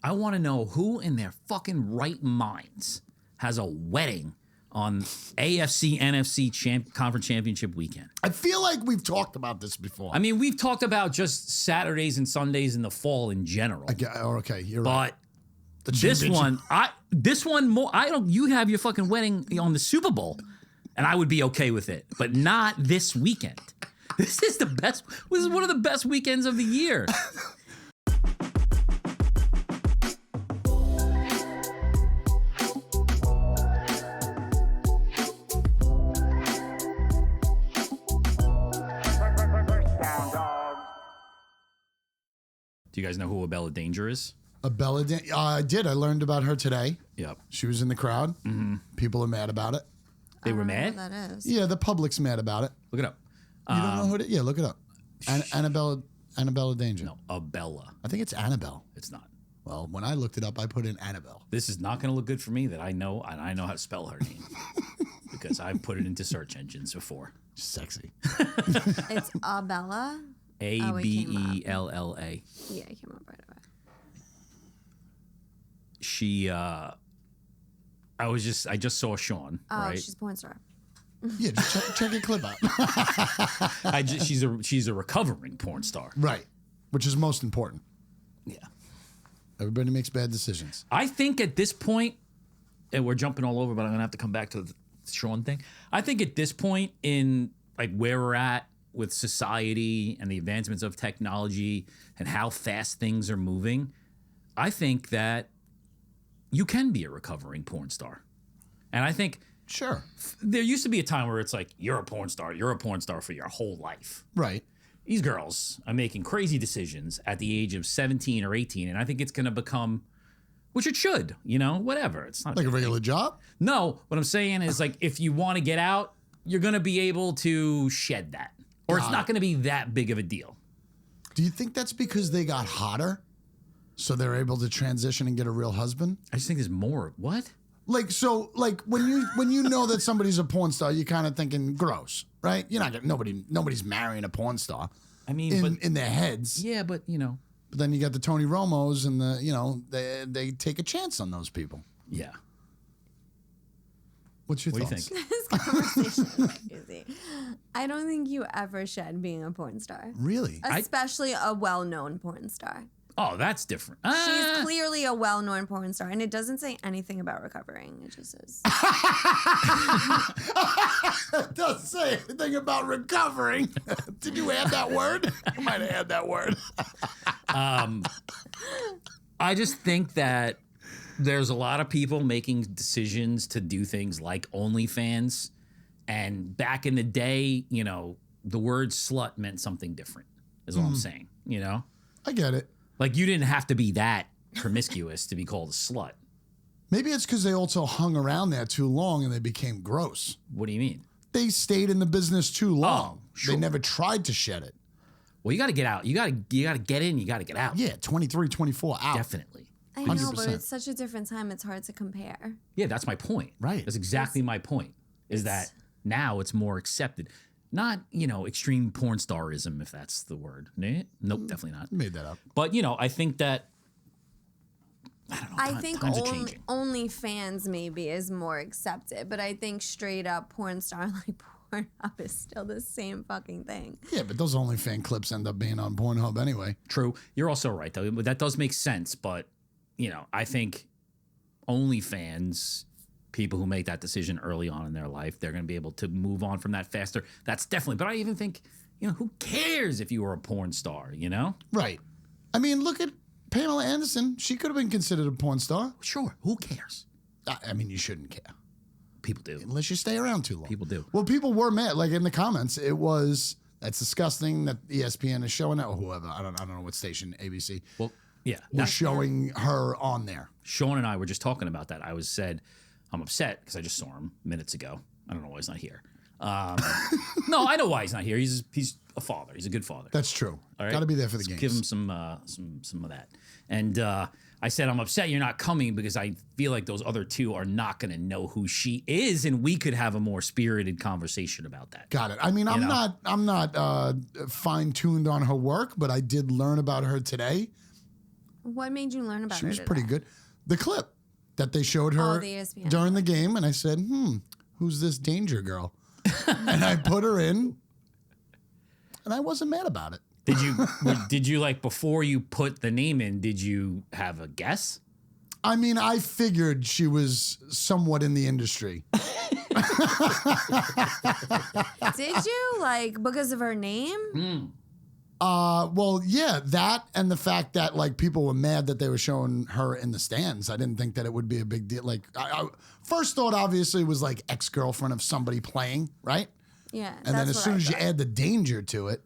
I want to know who in their fucking right minds has a wedding on AFC, NFC Conference Championship weekend. I feel like we've talked about this before. I mean, we've talked about just Saturdays and Sundays in the fall in general. Okay, you're right. But this one more. You have your fucking wedding on the Super Bowl, and I would be okay with it, but not this weekend. This is the best. This is one of the best weekends of the year. Do you guys know who Abella Danger is? Abella Danger? I did. I learned about her today. Yep. She was in the crowd. Mm-hmm. People are mad about it. They were mad? What that is. Yeah, the public's mad about it. Look it up. You don't know who it is? Yeah, look it up. Annabella Danger. No, Abella. I think it's Annabelle. It's not. Well, when I looked it up, I put in Annabelle. This is not going to look good for me that I know, and I know how to spell her name. Because I've put it into search engines before. Sexy. It's Abella. Abella. Yeah, it came up right away. She, I just saw Sean, right? She's a porn star. Yeah, just check a clip out. She's a recovering porn star. Right, which is most important. Yeah. Everybody makes bad decisions. I think at this point, and we're jumping all over, but I'm going to have to come back to the Sean thing. I think at this point in like where we're at with society and the advancements of technology and how fast things are moving, I think that you can be a recovering porn star. And I think sure, there used to be a time where it's like, you're a porn star for your whole life. Right. These girls are making crazy decisions at the age of 17 or 18, and I think it's going to become, which it should, whatever. It's not like a regular job. No, what I'm saying is like, if you want to get out, you're going to be able to shed that. Or it's not going to be that big of a deal. Do you think that's because they got hotter? So they're able to transition and get a real husband? I just think there's more. What? Like when you know that somebody's a porn star, you're kind of thinking gross, right? You're not nobody's marrying a porn star. I mean, in their heads. Yeah, but But then you got the Tony Romos and they take a chance on those people. Yeah. What's your thoughts? What do you think? This conversation is crazy. I don't think you ever shed being a porn star. Really? Especially a well-known porn star. Oh, that's different. She's clearly a well-known porn star, and it doesn't say anything about recovering. It just says. It doesn't say anything about recovering. Did you add that word? You might have had that word. I just think that there's a lot of people making decisions to do things like OnlyFans. And back in the day, the word slut meant something different, is all I'm saying, I get it. Like, you didn't have to be that promiscuous to be called a slut. Maybe it's because they also hung around there too long and they became gross. What do you mean? They stayed in the business too long. Sure. They never tried to shed it. Well, you got to get out. You got to get in. You got to get out. Yeah, 23, 24 out. Definitely. I know, 100%. but it's such a different time. It's hard to compare. Yeah, that's my point. Right. That's exactly my point. Is that now it's more accepted. Not, extreme porn starism, if that's the word. Nope, definitely not. Made that up. But, I think that, I don't know. I think times are changing. OnlyFans maybe is more accepted, but I think straight up porn star like Pornhub is still the same fucking thing. Yeah, but those OnlyFans clips end up being on Pornhub anyway. True. You're also right, though. That does make sense. But, I think OnlyFans, people who make that decision early on in their life, they're going to be able to move on from that faster. That's definitely. But I even think, who cares if you were a porn star, Right. I mean, look at Pamela Anderson. She could have been considered a porn star. Sure. Who cares? I mean, you shouldn't care. People do. Unless you stay around too long. People do. Well, people were mad. Like in the comments, it was, that's disgusting that ESPN is showing that, or whoever. I don't know what station, ABC. Well, yeah. Was showing her on there. Sean and I were just talking about that. I'm upset because I just saw him minutes ago. I don't know why he's not here. No, I know why he's not here. He's a father. He's a good father. That's true. All right? Got to be there for the games. Give him some of that. And I said, I'm upset you're not coming because I feel like those other two are not going to know who she is, and we could have a more spirited conversation about that. Got it. I mean, I'm not fine-tuned on her work, but I did learn about her today. What made you learn about her? She was today? pretty good. The clip that they showed her the ESPN. during the game, and I said, who's this Danger girl? And I put her in, and I wasn't mad about it. Did you like before you put the name in? Did you have a guess? I mean, I figured she was somewhat in the industry. Did you like because of her name? Well, yeah, that and the fact that like people were mad that they were showing her in the stands. I didn't think that it would be a big deal. Like, I first thought obviously was like ex-girlfriend of somebody playing, right? Yeah. And then as soon as you add the Danger to it,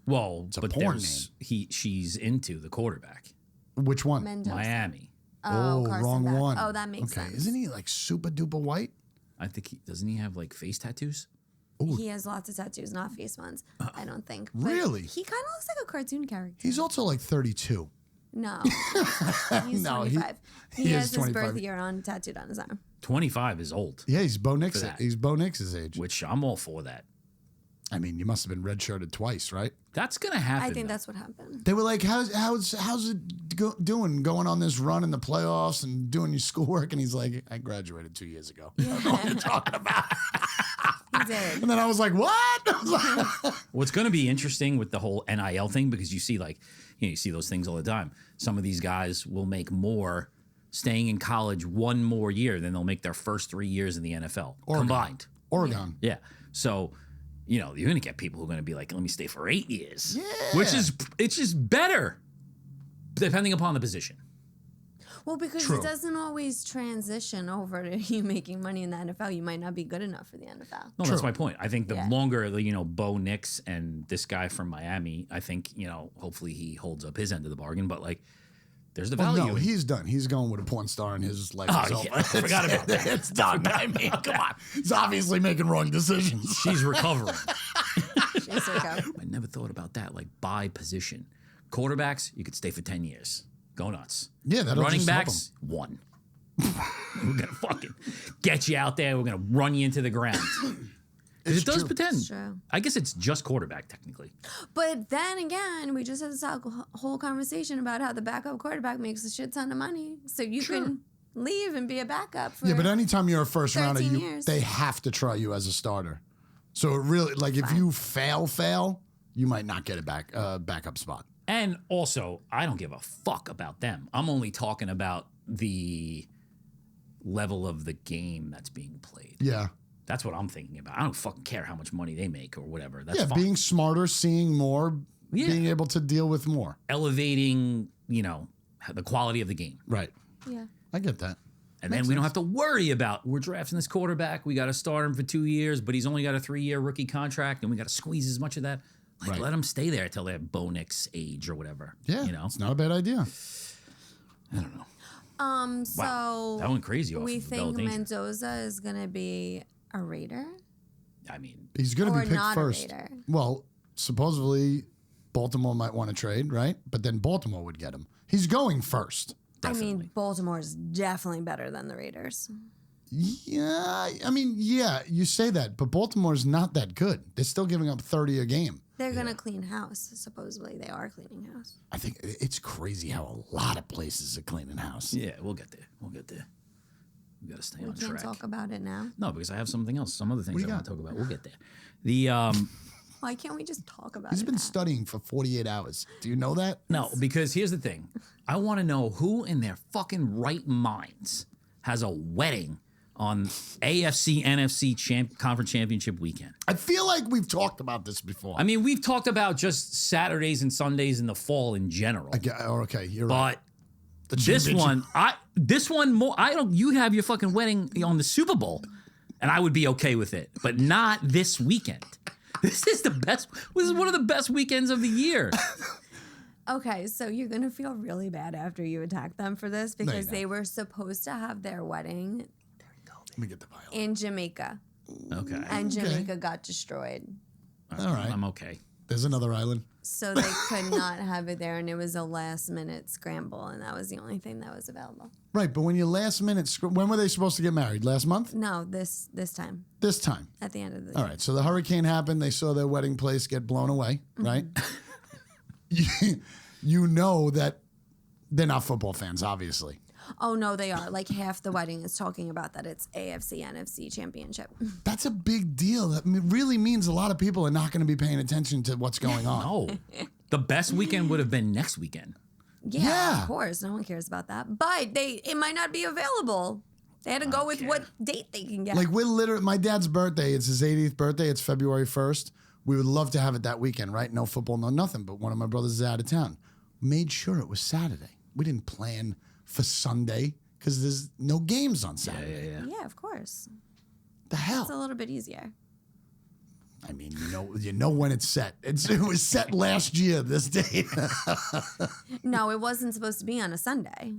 Well, it's a but porn she's into the quarterback, which one? Mendoza. Miami. Oh, wrong Beck. one. Oh, that makes okay. sense. Isn't he like super duper white? I think doesn't he have like face tattoos? He has lots of tattoos, not face ones. I don't think. But Really? He kind of looks like a cartoon character. He's also like 32. No, he's No, 25. he He is has his 25. birth year on tattooed on his arm. 25 is old, Yeah, he's Bo Nix. that. He's Bo Nix's age. which I'm all for that. I mean, you must have been redshirted twice, right? That's gonna happen. I think though. that's what happened. They were like, "How's it doing? Going on this run in the playoffs and doing your schoolwork?" And he's like, "I graduated 2 years ago." I don't know what you're talking about. He did. And then I was like, "What?" I was like, What's going to be interesting with the whole NIL thing, because you see you see those things all the time. Some of these guys will make more staying in college one more year than they'll make their first 3 years in the NFL combined. Oregon. Yeah. So, you're going to get people who are going to be like, let me stay for 8 years. Yeah. It's just better depending upon the position. Well, because True. it doesn't always transition over to you making money in the NFL. You might not be good enough for the NFL. No, that's my point. I think the Yeah. longer, Bo Nix and this guy from Miami, I think, hopefully he holds up his end of the bargain. But like, there's the Well, value. no, he's done. He's going with a porn star, and his life is Oh, over. yeah. I forgot about that. It's done. I mean, come on. He's obviously making wrong decisions. She's recovering. She's okay. I never thought about that, like by position. Quarterbacks, you could stay for 10 years. Go nuts. Yeah, that'll Running just help backs, 1. We're going to fucking get you out there. We're going to run you into the ground. Because it does true. pretend. true. I guess it's just quarterback, technically. But then again, we just had this whole conversation about how the backup quarterback makes a shit ton of money. So you can leave and be a backup for Yeah, but anytime you're a first rounder, 13 years. they have to try you as a starter. So it really, like, if you fail, you might not get a backup spot. And also, I don't give a fuck about them. I'm only talking about the level of the game that's being played. Yeah. That's what I'm thinking about. I don't fucking care how much money they make or whatever. That's Yeah, fine. being smarter, seeing more, being able to deal with more. Elevating, the quality of the game. Right. Yeah. I get that. And then we don't have to worry about, we're drafting this quarterback. We got to start him for 2 years, but he's only got a 3-year rookie contract, and we got to squeeze as much of that. Like, Right. let him stay there till they're Bo Nix age or whatever. Yeah, it's not a bad idea. I don't know. So Wow. That went crazy off we of think Abella Danger. Mendoza is gonna be a Raider. I mean, He's going to Or be picked not a first. Raider. Well, supposedly Baltimore might want to trade, right? But then Baltimore would get him. He's going first. I definitely. mean, Baltimore is definitely better than the Raiders. Yeah, I mean, yeah, you say that, but Baltimore's not that good. They're still giving up 30 a game. They're gonna clean house. Supposedly, they are cleaning house. I think it's crazy how a lot of places are cleaning house. Yeah, we'll get there. We got to stay We on can't track. talk about it now. No, because I have something else, some other things What I do you want to got? talk about. We'll get there. The Why can't we just talk about He's it? been now? studying for 48 hours. Do you know that? no, because here's the thing. I want to know who in their fucking right minds has a wedding on AFC NFC Conference Championship weekend. I feel like we've talked about this before. I mean, we've talked about just Saturdays and Sundays in the fall in general. Okay, you're right. But this one more. You have your fucking wedding on the Super Bowl, and I would be okay with it, but not this weekend. This is the best. This is one of the best weekends of the year. Okay, so you're gonna feel really bad after you attack them for this because not. they were supposed to have their wedding Let me get the violin. in Jamaica, Okay, and Jamaica got destroyed, All right. I'm okay. There's another island. so they could not have it there, and it was a last-minute scramble, and that was the only thing that was available. Right, but when you last minute, when were they supposed to get married? Last month? No, this time This time. at the end of the All right, so the hurricane happened. They saw their wedding place get blown away, right? You know that They're not football fans, obviously. Oh, no, they are. Like half the wedding is talking about that it's AFC, NFC championship. That's a big deal. That really means a lot of people are not going to be paying attention to what's going on. No. The best weekend would have been next weekend. Yeah, of course. No one cares about that. But it might not be available. They had to go with what date they can get. Like, we're literally, my dad's birthday, it's his 80th birthday. It's February 1st. We would love to have it that weekend, right? No football, no nothing. But one of my brothers is out of town. Made sure it was Saturday. We didn't plan for Sunday because there's no games on Saturday. Yeah, of course. The hell? It's a little bit easier. I mean, you know when it's set. It was set last year, this date. No, it wasn't supposed to be on a Sunday.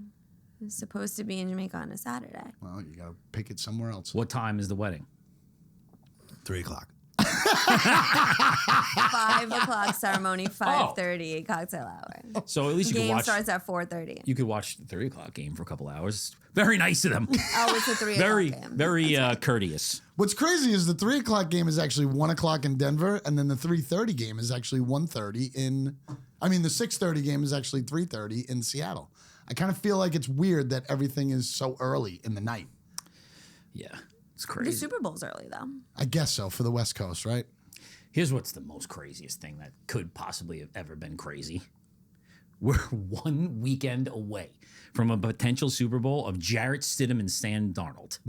It was supposed to be in Jamaica on a Saturday. Well, you got to pick it somewhere else. What time is the wedding? 3:00. 5 o'clock ceremony, 5:30 cocktail hour. So at least you Game could watch. starts at 4:30. You could watch the 3 o'clock game for a couple hours. Very nice of them. Oh, it's a 3 o'clock Very, game. very courteous. What's crazy is the 3:00 game is actually 1:00 in Denver, and then the 3:30 game is actually 1:30 in. I mean, the 6:30 game is actually 3:30 in Seattle. I kind of feel like it's weird that everything is so early in the night. Yeah, it's The crazy. Super Bowl's early, though. I guess so for the West Coast, right? Here's what's the most craziest thing that could possibly have ever been crazy. We're 1 weekend away from a potential Super Bowl of Jarrett, Stidham, and Sam Darnold.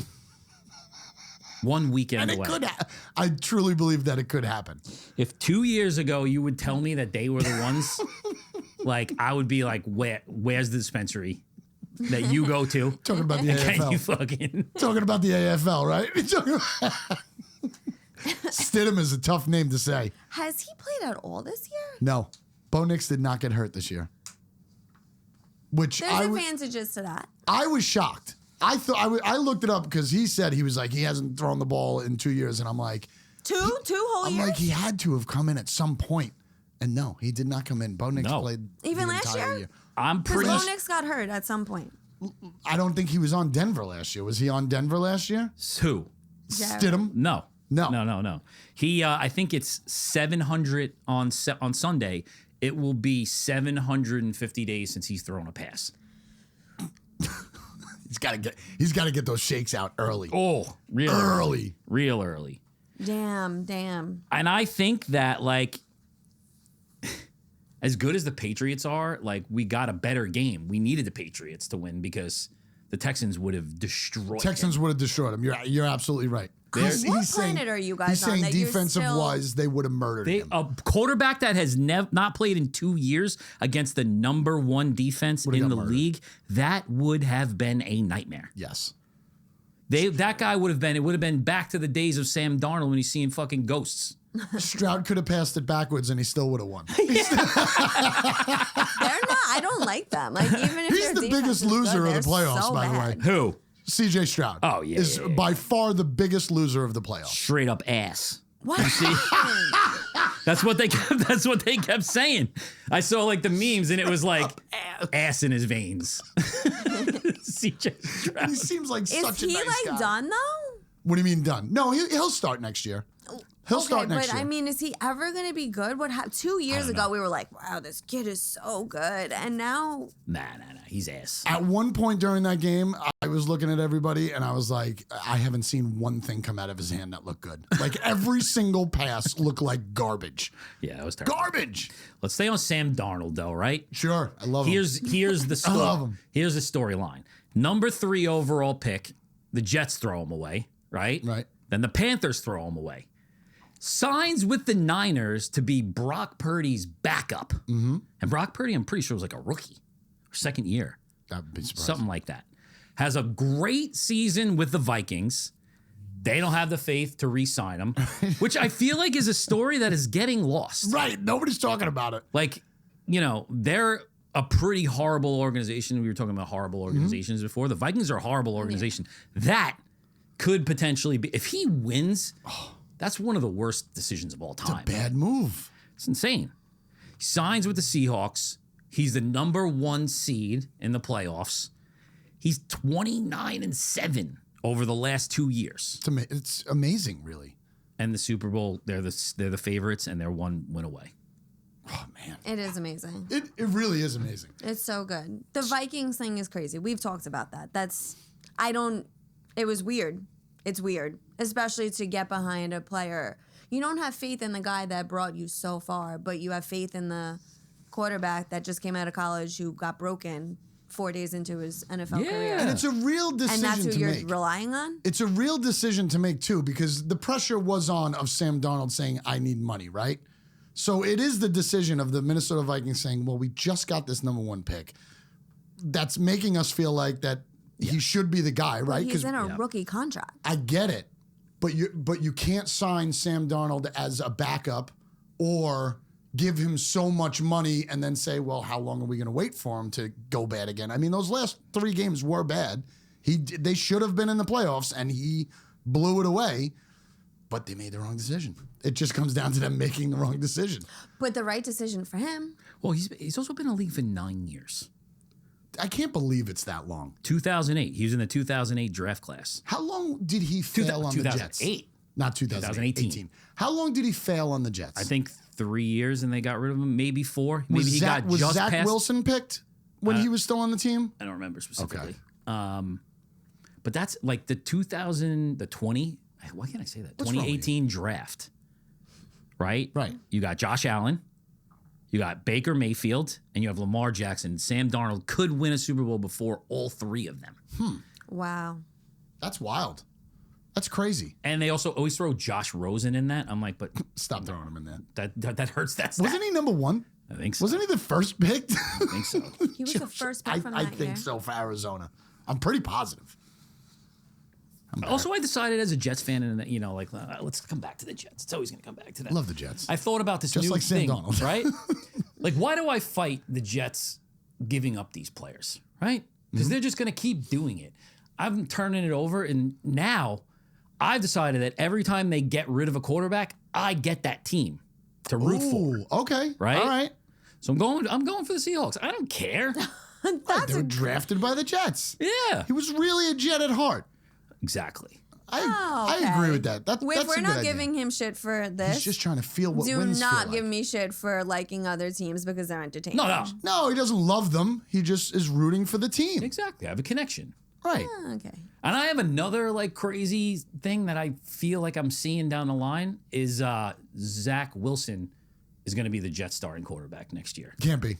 1 weekend And away. it could. I truly believe that it could happen. If 2 years ago you would tell me that they were the ones, like I would be like, where's the dispensary that you go to? Talking about the And can AFL. you fucking Talking about the AFL, right? Stidham is a tough name to say. Has he played at all this year? No, Bo Nix did not get hurt this year. Which There's I advantages to that. was shocked. I thought I looked it up because he said he was like he hasn't thrown the ball in 2 years, and I'm like, Two whole I'm years? like he had to have come in at some point, and no, he did not come in. Bo Nix No. played Even the last entire year? year. I'm Because pretty. Bo Nix got hurt at some point. I don't think he was on Denver last year. Was he on Denver last year? Who? Jarrett. Stidham? No. No. No. He, I think it's 700 on Sunday. It will be 750 days since he's thrown a pass. He's got to get those shakes out early. Oh, real Early. real early. Damn. And I think that like, as good as the Patriots are, like we got a better game. We needed the Patriots to win because the Texans would have destroyed. Texans them. would have destroyed him. You're absolutely right. What planet are you guys He's on saying that you're defensive still- wise, they would have murdered him. A quarterback that has not played in 2 years against the number 1 defense Would've in got the murdered. league, that would have been a nightmare. Yes. That guy would have been. It would have been back to the days of Sam Darnold when he's seeing fucking ghosts. Stroud could have passed it backwards and he still would have won. They're not. I don't like them. Like even if He's their the defense biggest is loser good, of the they're playoffs, so by the way. bad. Who? CJ Stroud. Oh, yeah, Is yeah, yeah. by far the biggest loser of the playoffs. Straight up ass. What? That's what they kept. That's what they kept saying. I saw like the memes, and it was like ass in his veins. CJ Stroud. He seems like Is such a he nice like guy. done though? What do you mean done? No, he'll start next year. He'll start next but year. I mean, is he ever going to be good? 2 years ago, we were like, wow, this kid is so good. And now, Nah. He's ass. At one point during that game, I was looking at everybody and I was like, I haven't seen one thing come out of his hand that looked good. Like every single pass looked like garbage. Yeah, that was terrible. Garbage. Let's stay on Sam Darnold though, right? Sure, I love him. Here's the story. love him. Here's the storyline. Number 3 overall pick. The Jets throw him away, right? Right. Then the Panthers throw him away. Signs with the Niners to be Brock Purdy's backup. Mm-hmm. And Brock Purdy, I'm pretty sure, was like a rookie. Second year. That'd be surprising. Something like that. Has a great season with the Vikings. They don't have the faith to re-sign him, which I feel like is a story that is getting lost. Right. Nobody's talking about it. Like, they're a pretty horrible organization. We were talking about horrible organizations before. The Vikings are a horrible organization. That could potentially be, if he wins, that's one of the worst decisions of all time. Bad move. It's insane. He signs with the Seahawks. He's the number 1 seed in the playoffs. He's 29-7 over the last 2 years. It's amazing, really. And the Super Bowl, they're the favorites, and they're 1 win away. Oh, man. It is amazing. It really is amazing. It's so good. The Vikings thing is crazy. We've talked about that. It was weird. It's weird, especially to get behind a player. You don't have faith in the guy that brought you so far, but you have faith in the quarterback that just came out of college who got broken 4 days into his NFL career. And it's a real decision And that's who to you're make. relying on? It's a real decision to make, too, because the pressure was on of Sam Darnold saying, I need money, right? So it is the decision of the Minnesota Vikings saying, well, we just got this number 1 pick. That's making us feel like that he should be the guy, right? He's in a rookie contract. I get it. But you can't sign Sam Darnold as a backup or give him so much money and then say, well, how long are we going to wait for him to go bad again? I mean, those last 3 games were bad. They should have been in the playoffs, and he blew it away. But they made the wrong decision. It just comes down to them making the wrong decision. But the right decision for him. Well, he's also been in the league for 9 years. I can't believe it's that long. 2008. He was in the 2008 draft class. How long did he fail on the Jets? 2008. Not 2018. How long did he fail on the Jets? I think 3 years, and they got rid of him. Maybe 4. Maybe he got was just Zach past. Wilson picked when he was still on the team? I don't remember specifically. Okay. But that's like the 2020. Why can't I say that? 2018 draft. Right? Right. You got Josh Allen. You got Baker Mayfield, and you have Lamar Jackson. Sam Darnold could win a Super Bowl before all 3 of them. Wow. That's wild. That's crazy. And they also always throw Josh Rosen in that. I'm like, but Stop throwing him in there. that hurts that stat. Wasn't he number 1? I think so. Wasn't he the first pick? I think so. He was the first pick from that I year. think so for Arizona. I'm pretty positive. Also, I decided as a Jets fan, and let's come back to the Jets. It's always going to come back to that. Love the Jets. I thought about this Just new like Sam thing, Darnold. right? Like, why do I fight the Jets giving up these players, right? Because they're just going to keep doing it. I'm turning it over, and now I've decided that every time they get rid of a quarterback, I get that team to root for. Okay. Right? All right. So I'm going for the Seahawks. I don't care. They were drafted by the Jets. Yeah, He was really a Jet at heart. exactly. I agree with that. That's If a we're good not idea. giving him shit for this, He's just trying to feel what do wins not feel give like. me shit for liking other teams because they're entertaining. No. No, he doesn't love them. He just is rooting for the team. Exactly. I have a connection. Right. Oh, okay. And I have another like crazy thing that I feel like I'm seeing down the line is Zach Wilson is going to be the Jets starting quarterback next year. Can't be.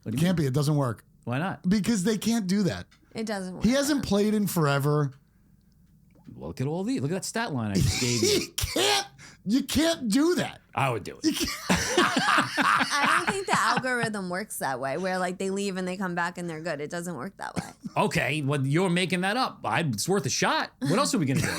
What do you Can't be. It doesn't work. Why not? Because they can't do that. It doesn't work. He hasn't played in forever. Look at all these. Look at that stat line I just gave you. You can't do that. I would do it. I don't think the algorithm works that way, where like they leave and they come back and they're good. It doesn't work that way. Okay, well, you're making that up. It's worth a shot. What else are we going to do?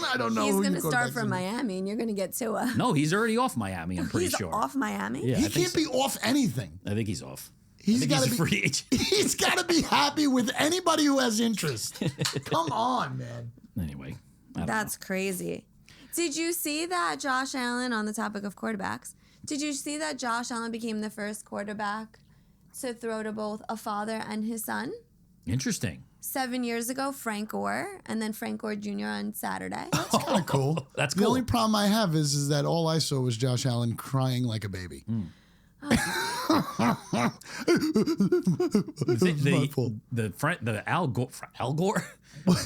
I don't know. He's who going your to start quarterback's from gonna be. Miami, and you're going to get Tua. No, he's already off Miami, I'm pretty He's sure. off Miami? Yeah, He I think can't be off anything. I think he's off. I He's think got he's to a be free agent. He's got to be happy with anybody who has interest. Come on, man. Anyway, I don't That's crazy. Did you see that Josh Allen, on the topic of quarterbacks, did you see that Josh Allen became the first quarterback to throw to both a father and his son? know. Interesting. 7 years ago, Frank Gore, and then Frank Gore Jr. on Saturday. That's kind of cool. That's The cool. only problem I have is that all I saw was Josh Allen crying like a baby. The Al Gore?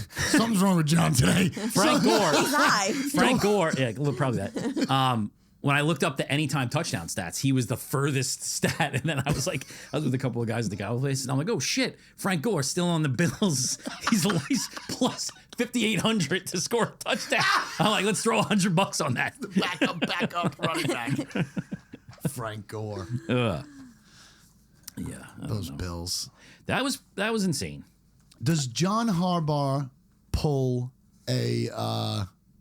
Something's wrong with John today. Frank Gore. He's high. Frank Gore. Yeah, probably that. When I looked up the anytime touchdown stats, he was the furthest stat. And then I was with a couple of guys at the Cowboys place, and I'm like, oh shit, Frank Gore still on the Bills. He's at least plus 5,800 to score a touchdown. I'm like, let's throw $100 on that. Back up, running back. Frank Gore. Yeah. Those Bills. That was insane. Does John Harbaugh pull a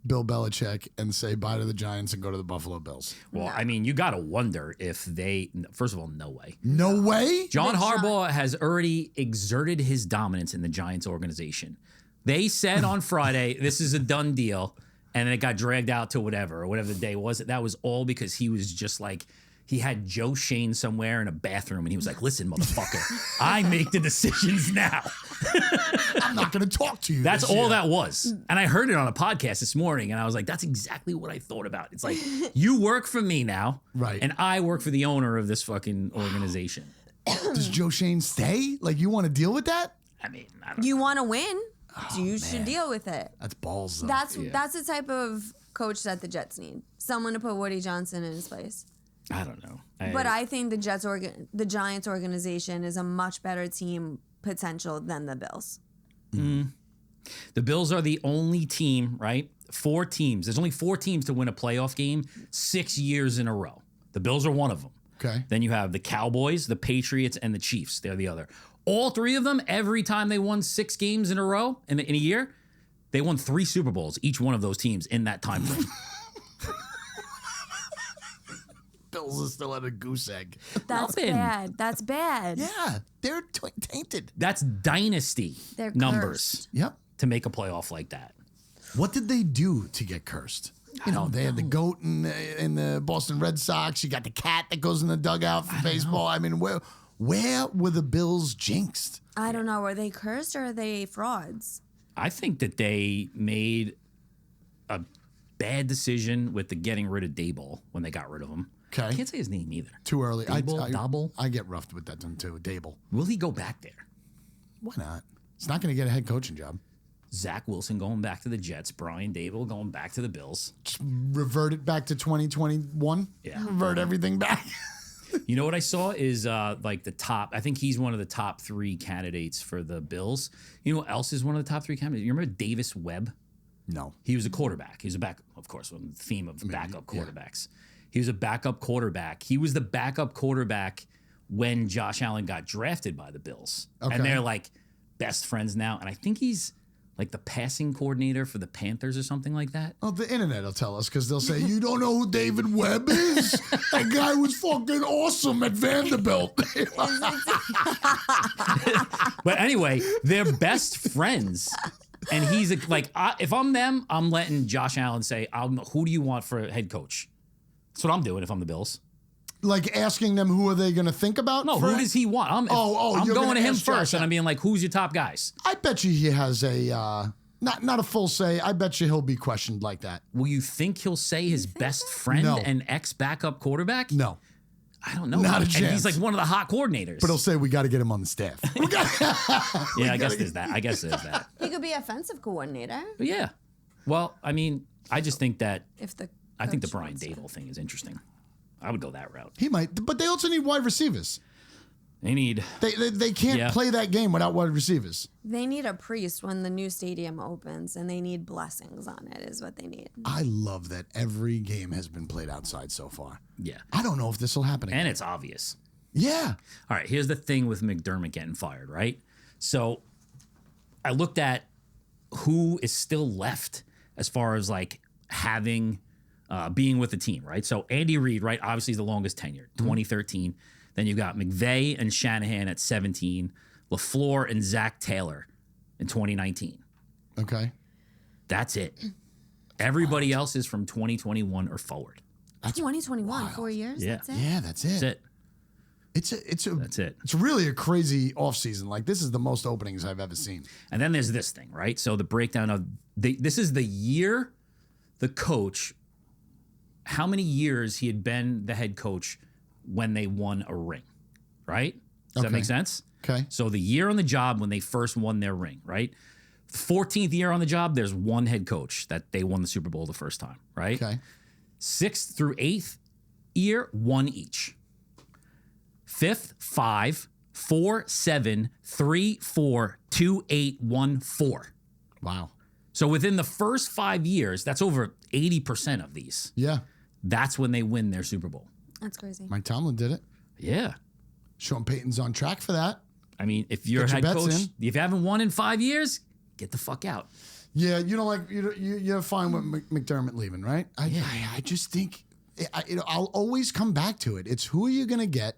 Bill Belichick and say bye to the Giants and go to the Buffalo Bills? Well, I mean, you got to wonder if first of all, no way. No way? John Harbaugh has already exerted his dominance in the Giants organization. They said on Friday, this is a done deal, and then it got dragged out to whatever the day was. That was all because he was just like, he had Joe Shane somewhere in a bathroom, and he was like, listen, motherfucker, I make the decisions now. I'm I'm not going to talk to you. That's this all year. that was. And I heard it on a podcast this morning, and I was like, that's exactly what I thought about. It's like, you work for me now, Right. and I work for the owner of this fucking organization. Does Joe Shane stay? Like, you want to deal with that? I mean, I don't You want to win, you should deal with it. That's balls, though. That's the type of coach that the Jets need. Someone to put Woody Johnson in his place. I don't know. But I think the Giants organization is a much better team potential than the Bills. The Bills are the only team, right? 4 teams. There's only 4 teams to win a playoff game 6 years in a row. The Bills are one of them. Okay. Then you have the Cowboys, the Patriots, and the Chiefs. They're the other. All 3 of them, every time they won 6 games in a row in a year, they won 3 Super Bowls, each one of those teams in that time frame. Bills are still at a goose egg. That's Nothing. bad. That's bad. Yeah, they're tainted. That's dynasty They're numbers cursed. Yep. to make a playoff like that. What did they do to get cursed? You know, they had the goat in the Boston Red Sox. You got the cat that goes in the dugout for baseball. I mean, where were the Bills jinxed? I don't know. Are they cursed or are they frauds? I think that they made a bad decision with the getting rid of Daboll when they got rid of him. I Okay. can't say his name either. Too early. Dabble? I get roughed with that one too. Dable. Will he go back there? Why not? It's not going to get a head coaching job. Zach Wilson going back to the Jets. Brian Daboll going back to the Bills. Just revert it back to 2021. Yeah. Revert everything back. You know what I saw is like the top. I think he's one of the top 3 candidates for the Bills. You know what else is one of the top 3 candidates? You remember Davis Webb? No. He was a quarterback. He was a back, of course, on the theme of backup quarterbacks. He was a backup quarterback. He was the backup quarterback when Josh Allen got drafted by the Bills. Okay. And they're like best friends now. And I think he's like the passing coordinator for the Panthers or something like that. Oh, the internet will tell us because they'll say, you don't know who David Webb is? That guy was fucking awesome at Vanderbilt. But anyway, they're best friends. And he's if I'm them, I'm letting Josh Allen say, who do you want for head coach? That's what I'm doing if I'm the Bills. Like asking them who are they going to think about? No, for who it? does he want? I'm you're going gonna to him ask Josh first, and I'm being like, who's your top guys? I bet you he has a not a full say. I bet you he'll be questioned like that. Will you think he'll say his best friend No. and ex-backup quarterback? No, I don't know. Not a And chance. he's like one of the hot coordinators. but he'll say we got to get him on the staff. yeah, I guess there's that. I guess there's that. He could be offensive coordinator But yeah. Well, I mean, I just think that if the I think the coach Brian wants to. Daboll thing is interesting. I would go that route. He might, but they also need wide receivers. They need They can't Yeah. play that game without wide receivers. They need a priest when the new stadium opens, and they need blessings on it. Is what they need. I love that every game has been played outside so far. yeah. I don't know if this will happen again. And it's obvious. Yeah. All right, here's the thing with McDermott getting fired, right? So I looked at who is still left as far as like having being with the team, right? So Andy Reid, right, obviously is the longest tenured, 2013. Then you got McVay and Shanahan at 17, LaFleur and Zach Taylor in 2019. Okay. That's it. Everybody else is from 2021 or forward. 2021, 4 years. Yeah. That's it. Yeah, that's it. That's it. That's it. It's really a crazy offseason. Like this is the most openings I've ever seen. And then there's this thing, right? So the breakdown of this is the year the coach, how many years he had been the head coach when they won a ring, right? Does that Okay. make sense? Okay. So the year on the job when they first won their ring, right? 14th year on the job, there's one head coach that they won the Super Bowl the first time, right? Okay. 6th through 8th year, one each. 5th, 5, 4, 7, 3, 4, 2, 8, 1, 4. Wow. So within the first 5 years, that's over 80% of these. Yeah. That's when they win their Super Bowl. That's crazy. Mike Tomlin did it. Yeah. Sean Payton's on track for that. I mean, if you're a Get your head bets coach, in. if you haven't won in 5 years, get the fuck out. Yeah, you know, like you're fine with McDermott leaving, right? I just think I'll always come back to it. It's who are you gonna get?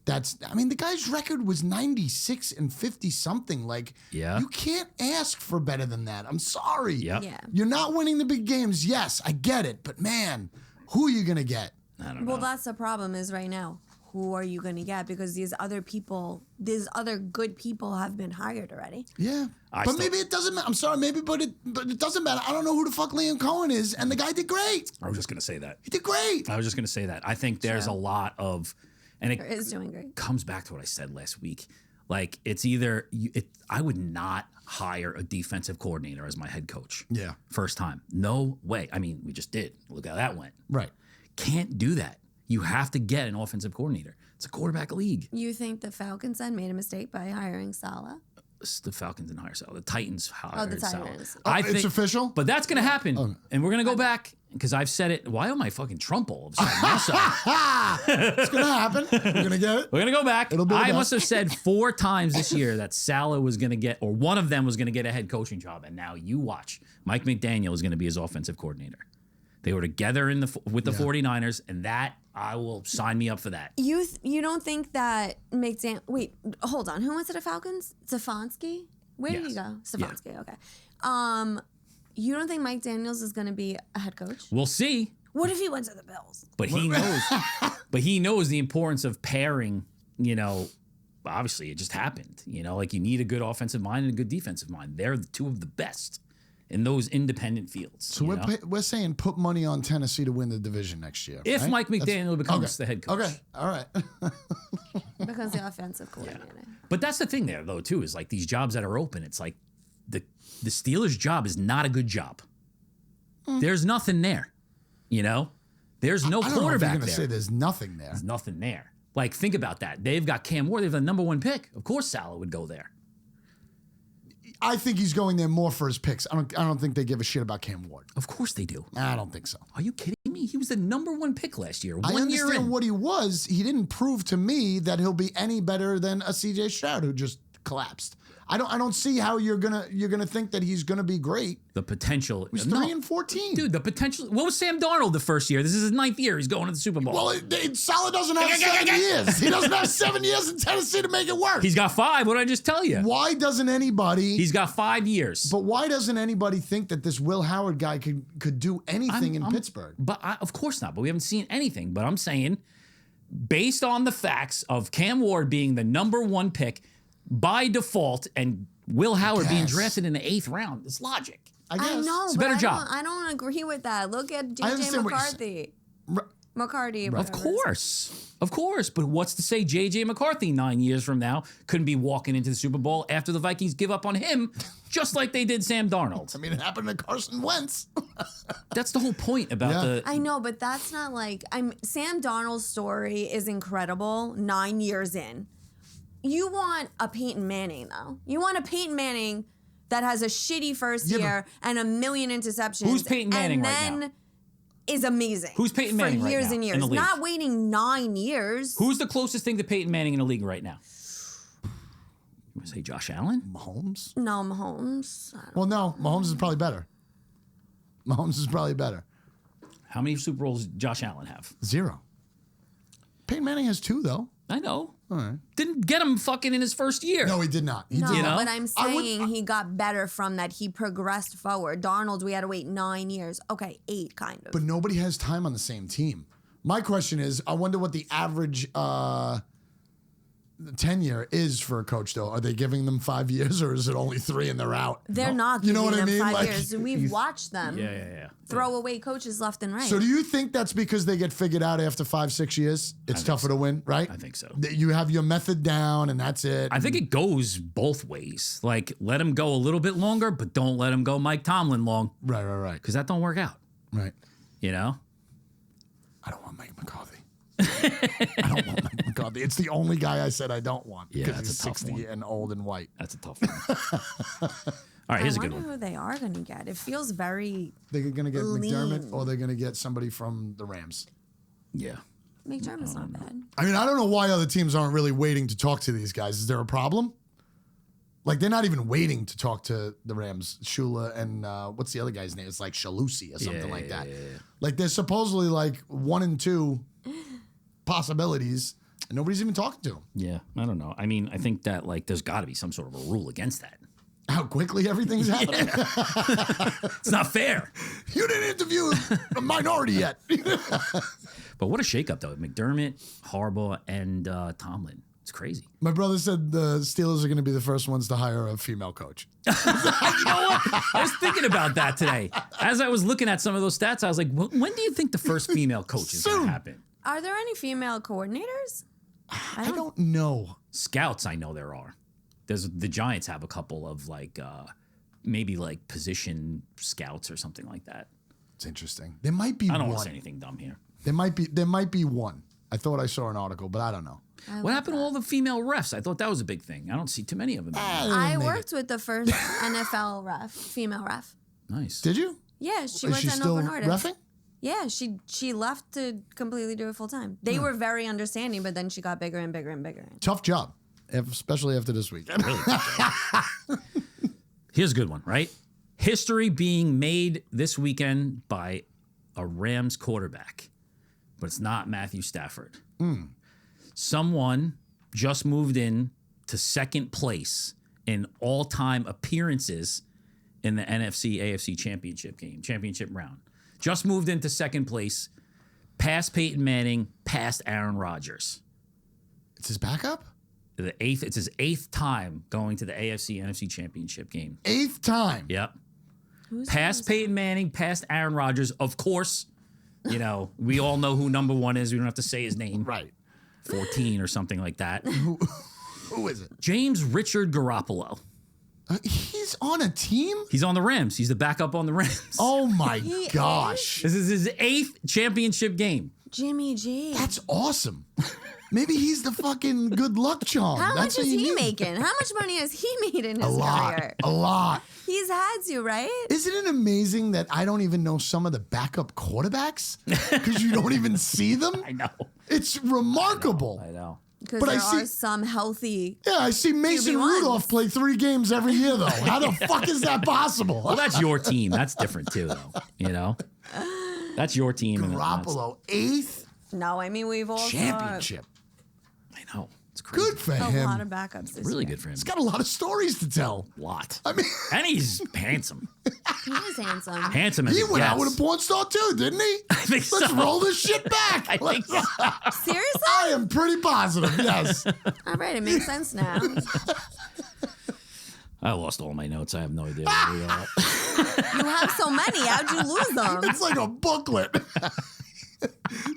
I mean, the guy's record was 96 and 50 something. Like, Yeah. you can't ask for better than that. I'm sorry. Yep. Yeah. You're not winning the big games. Yes, I get it, but man, who are you gonna get? I don't Well, know. that's the problem. Is right now, who are you going to get? Because these other good people have been hired already. Yeah. But maybe it doesn't matter. I'm sorry, maybe, but it doesn't matter. I don't know who the fuck Liam Cohen is, and the guy did great. I was just going to say that. He did great. I was just going to say that. I think there's a lot of, and it is doing great. Comes back to what I said last week. Like, it's either, I would not hire a defensive coordinator as my head coach. Yeah. First time. No way. I mean, we just did. Look how that went. Right. Can't do that. You have to get an offensive coordinator. It's a quarterback league. You think the Falcons then made a mistake by hiring Saleh? The Falcons didn't hire Saleh. The Titans hired Saleh. It's official? But that's going to happen. And we're going to go back because I've said it. Why am I fucking Trump all of a sudden? It's going to happen. We're going to get it. We're going to go back. It'll be I must have said 4 times this year that Saleh was going to get, or one of them was going to get a head coaching job. And now you watch. Mike McDaniel is going to be his offensive coordinator. They were together with the 49ers, and that, I will sign me up for that. You don't think that McDaniel... Wait, hold on. Who went to the Falcons? Stefanski? Where did he go? Stefanski, okay. You don't think Mike Daniels is going to be a head coach? We'll see. What if he went to the Bills? But he knows. But he knows the importance of pairing, obviously it just happened. Like you need a good offensive mind and a good defensive mind. They're 2 of the best in those independent fields. So we're saying put money on Tennessee to win the division next year. If right? Mike McDaniel becomes the head coach. Okay, all right. Because the offensive coordinator. Yeah. But that's the thing there, though, too, is like these jobs that are open, it's like the Steelers' job is not a good job. There's nothing there, There's no quarterback there. I don't know if you're going to say there's nothing there. There's nothing there. Like, think about that. They've got Cam Ward. They have the number 1 pick. Of course Saleh would go there. I think he's going there more for his picks. I don't think they give a shit about Cam Ward. Of course they do. I don't think so. Are you kidding me? He was the number 1 pick last year. I understand what he was. He didn't prove to me that he'll be any better than a CJ Stroud who just collapsed. I don't see how you're gonna think that he's gonna be great. The potential. He's 3-14. Dude, the potential. What was Sam Darnold the first year? This is his 9th year. He's going to the Super Bowl. Well, Saleh doesn't have 7 years. He doesn't have 7 years in Tennessee to make it work. He's got 5. What did I just tell you? Why doesn't anybody? He's got 5 years. But why doesn't anybody think that this Will Howard guy could do anything in Pittsburgh? But of course not. But we haven't seen anything. But I'm saying, based on the facts of Cam Ward being the number 1 pick by default and Will Howard being drafted in the 8th round, it's logic. I guess. I know, it's a better job. I don't agree with that. Look at J.J. McCarthy. McCarty. Of course. But what's to say J.J. McCarthy 9 years from now couldn't be walking into the Super Bowl after the Vikings give up on him, just like they did Sam Darnold? I mean, it happened to Carson Wentz. That's the whole point about the... I know, but that's not like... Sam Darnold's story is incredible 9 years in. You want a Peyton Manning, though. You want a Peyton Manning that has a shitty first year and a million interceptions. Who's Peyton Manning right now? And then is amazing. Who's Peyton Manning right now? For years and years. In the league? Not waiting 9 years. Who's the closest thing to Peyton Manning in the league right now? You want to say Josh Allen? Mahomes? No, Mahomes. Well, no. Mahomes is probably better. How many Super Bowls does Josh Allen have? 0. Peyton Manning has 2, though. I know. All right. Didn't get him fucking in his first year. No, he did not. He No, did not. but I'm saying he got better from that. He progressed forward. Darnold, we had to wait 9 years. Okay, 8 kind of. But nobody has time on the same team. My question is, I wonder what the average tenure is for a coach, though. Are they giving them 5 years, or is it only 3 and they're out? They're not You know giving what I them mean? 5 years. We've watched them throw away coaches left and right. So do you think that's because they get figured out after 5-6 years? It's tougher to win, right? I think so. You have your method down, and that's it. I think it goes both ways. Like, let him go a little bit longer, but don't let him go Mike Tomlin long. Right. Because that don't work out. Right. You know? I don't want Mike McCarthy. I don't want Mike McCarthy. It's the only guy I said I don't want. Yeah, because that's he's a tough 60 one. and old and white. That's a tough one. All right, here's a good one. I wonder who they are going to get. It feels very They're going to get McDermott, lean. or they're going to get somebody from the Rams. Yeah. McDermott's not bad. I mean, I don't know why other teams aren't really waiting to talk to these guys. Is there a problem? Like, they're not even waiting to talk to the Rams. Shula and what's the other guy's name? It's like Shalusi or something like that. Yeah. Like, there's supposedly like 1 and 2 possibilities, and nobody's even talking to them. Yeah, I don't know. I mean, I think that, like, there's got to be some sort of a rule against that. How quickly everything's happening. It's not fair. You didn't interview a minority yet. But what a shakeup, though. McDermott, Harbaugh, and Tomlin. It's crazy. My brother said the Steelers are going to be the first ones to hire a female coach. You know what? I was thinking about that today. As I was looking at some of those stats, I was like, when do you think the first female coach is going to happen? Are there any female coordinators? I don't know. Scouts, I know there are. The Giants have a couple of maybe position scouts or something like that. It's interesting. There might be one. I don't want to say anything dumb here. There might be one. I thought I saw an article, but I don't know. What happened to all the female refs? I thought that was a big thing. I don't see too many of them. I worked with the first NFL female ref. Nice. Did you? Yeah, she Is worked she at still Novo Nordisk. reffing? Yeah, she left to completely do it full time. They were very understanding, but then she got bigger and bigger and bigger. Tough job, especially after this week. Really good. Here's a good one, right? History being made this weekend by a Rams quarterback, but it's not Matthew Stafford. Someone just moved in to second place in all-time appearances in the NFC AFC championship round. Just moved into second place, past Peyton Manning, past Aaron Rodgers. It's his backup? It's his 8th time going to the AFC NFC championship game. 8th time? Yep. Past Peyton Manning, past Aaron Rodgers. Of course, we all know who number 1 is. We don't have to say his name. Right. 14 or something like that. Who is it? James Richard Garoppolo. He's on a team? He's on the Rams. He's the backup on the Rams. Oh my gosh. This is his 8th championship game. Jimmy G. That's awesome. Maybe he's the fucking good luck charm. How That's much is what you he need. making? How much money has he made in his A lot. career? A lot. He's had to, right? Isn't it amazing that I don't even know some of the backup quarterbacks? Because you don't even see them? I know. It's remarkable. I know. Because But there I see- are some healthy. Yeah, I see Mason QB1s. Rudolph play 3 games every year, though. How the fuck is that possible? Well, that's your team. That's different, too, though. That's your team. and that's- Garoppolo, 8th No, I mean we've all championship. I know. It's crazy. Good for a him. lot of backups this Really year. good for him. He's got a lot of stories to tell. Lot. I mean, And he's handsome. He is handsome. Handsome as he it went out gets. with a porn star too, didn't he? I think Let's so. roll this shit back. I think so. Seriously? I am pretty positive, yes. All right, it makes sense now. I lost all my notes. I have no idea where we are. You have so many. How'd you lose them? It's like a booklet.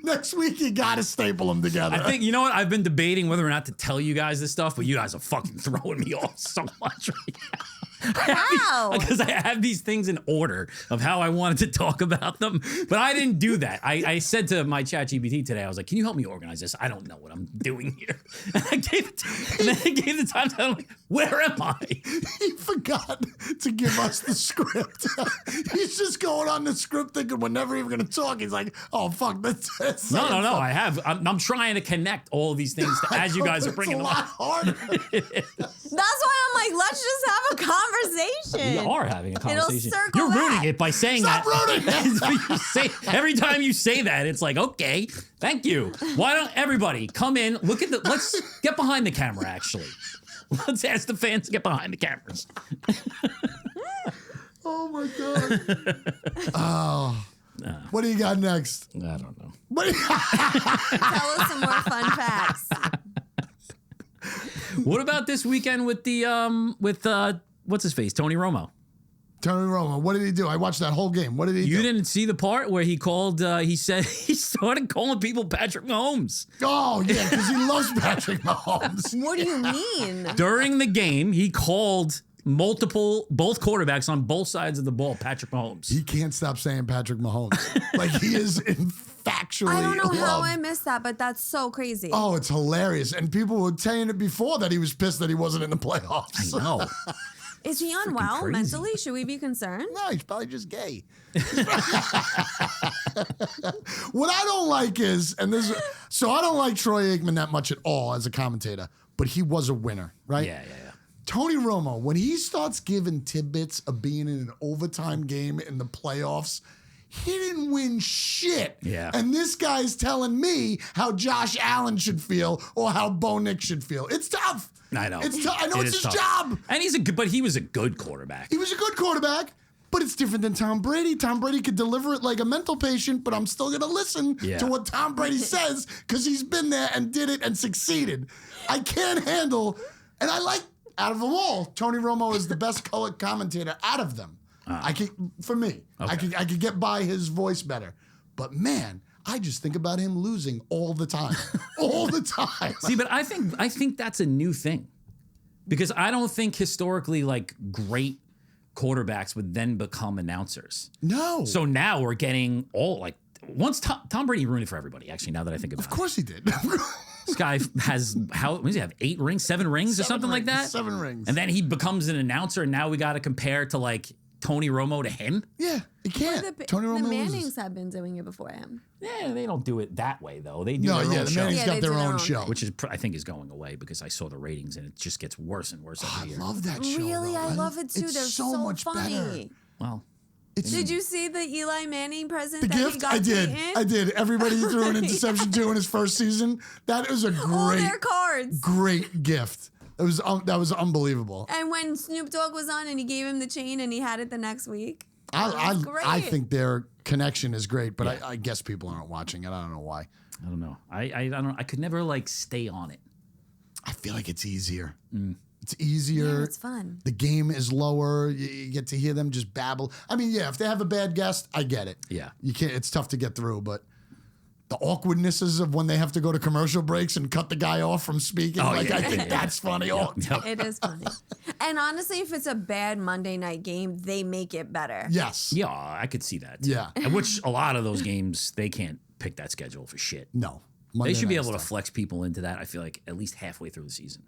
Next week, you got to staple them together. I think, you know what? I've been debating whether or not to tell you guys this stuff, but you guys are fucking throwing me off so much right now. How? Because I have these things in order of how I wanted to talk about them, but I didn't do that. I said to my ChatGPT today, I was like, "Can you help me organize this? I don't know what I'm doing here." And I gave it, and then I gave the time. I'm like, "Where am I?" He forgot to give us the script. He's just going on the script thinking we're never even going to talk. He's like, "Oh fuck, that's No. I have. I'm trying to connect all of these things as you guys are bringing them It's a lot up. harder. That's why I'm like, let's just have a conversation. We are having a conversation. circle You're ruining back. it by saying Stop that. ruining Every time you say that, it's like, okay, thank you. Why don't everybody come in? Let's get behind the camera. Actually, let's ask the fans to get behind the cameras. Oh my god. Oh. What do you got next? I don't know. What do you- Tell us some more fun facts. What about this weekend with what's his face, Tony Romo? Tony Romo, what did he do? I watched that whole game. What did he do? You didn't see the part where he called? He said he started calling people Patrick Mahomes. Oh, yeah, because he loves Patrick Mahomes. What do you mean? During the game, he called both quarterbacks on both sides of the ball Patrick Mahomes. He can't stop saying Patrick Mahomes. Like, he is factually I don't know how loved. I missed that, but that's so crazy. Oh, it's hilarious. And people were saying it before that he was pissed that he wasn't in the playoffs. I know. Is he unwell crazy. mentally? Should we be concerned? No, he's probably just gay. What I don't like is, so I don't like Troy Aikman that much at all as a commentator, but he was a winner, right? Yeah. Tony Romo, when he starts giving tidbits of being in an overtime game in the playoffs, he didn't win shit. Yeah. And this guy's telling me how Josh Allen should feel or how Bo Nix should feel. It's tough. I know. I know It it's is his tough. job. And but he was a good quarterback. He was a good quarterback, but it's different than Tom Brady. Tom Brady could deliver it like a mental patient, but I'm still going to listen to what Tom Brady says because he's been there and did it and succeeded. I can't handle, and I like, out of them all, Tony Romo is the best color commentator out of them. For me, I could get by his voice better. But man, I just think about him losing all the time. All the time. See, but I think that's a new thing. Because I don't think historically like great quarterbacks would then become announcers. No. So now we're getting all like once Tom Brady ruined it for everybody, actually, now that I think about it. Of course he did. This guy has what does he have? 8 rings, 7 rings or something like that? 7 rings. And then he becomes an announcer, and now we got to compare to like Tony Romo to him? Yeah, you can't. Tony Romo the loses. Mannings have been doing it before him. Yeah, they don't do it that way though. They do their the own show, Mannings got they their do their own own show. thing. which is I think is going away because I saw the ratings and it just gets worse and worse I every year. love that show. Really, though. I love it too. It's They're so much funny. better. Well, Did you see the Eli Manning present The that he gift, got I did. Peyton? I did. Everybody threw an interception to in his first season. That was a All great, their cards. great gift. That was unbelievable. And when Snoop Dogg was on and he gave him the chain and he had it the next week. I think their connection is great, but Yeah. I guess people aren't watching it. I don't know why. I don't know. I don't. I could never like stay on it. I feel like it's easier. Mm. It's easier. Yeah, it's fun. The game is lower. You get to hear them just babble. I mean, yeah, if they have a bad guest, I get it. Yeah. You can't. It's tough to get through, but the awkwardnesses of when they have to go to commercial breaks and cut the guy off from speaking, I think that's funny. It is funny. And honestly, if it's a bad Monday night game, they make it better. Yes. Yeah, I could see that. Too. Yeah. And which a lot of those games they can't pick that schedule for shit. No. They Monday should be night able to stuff. flex people into that. I feel like at least halfway through the season.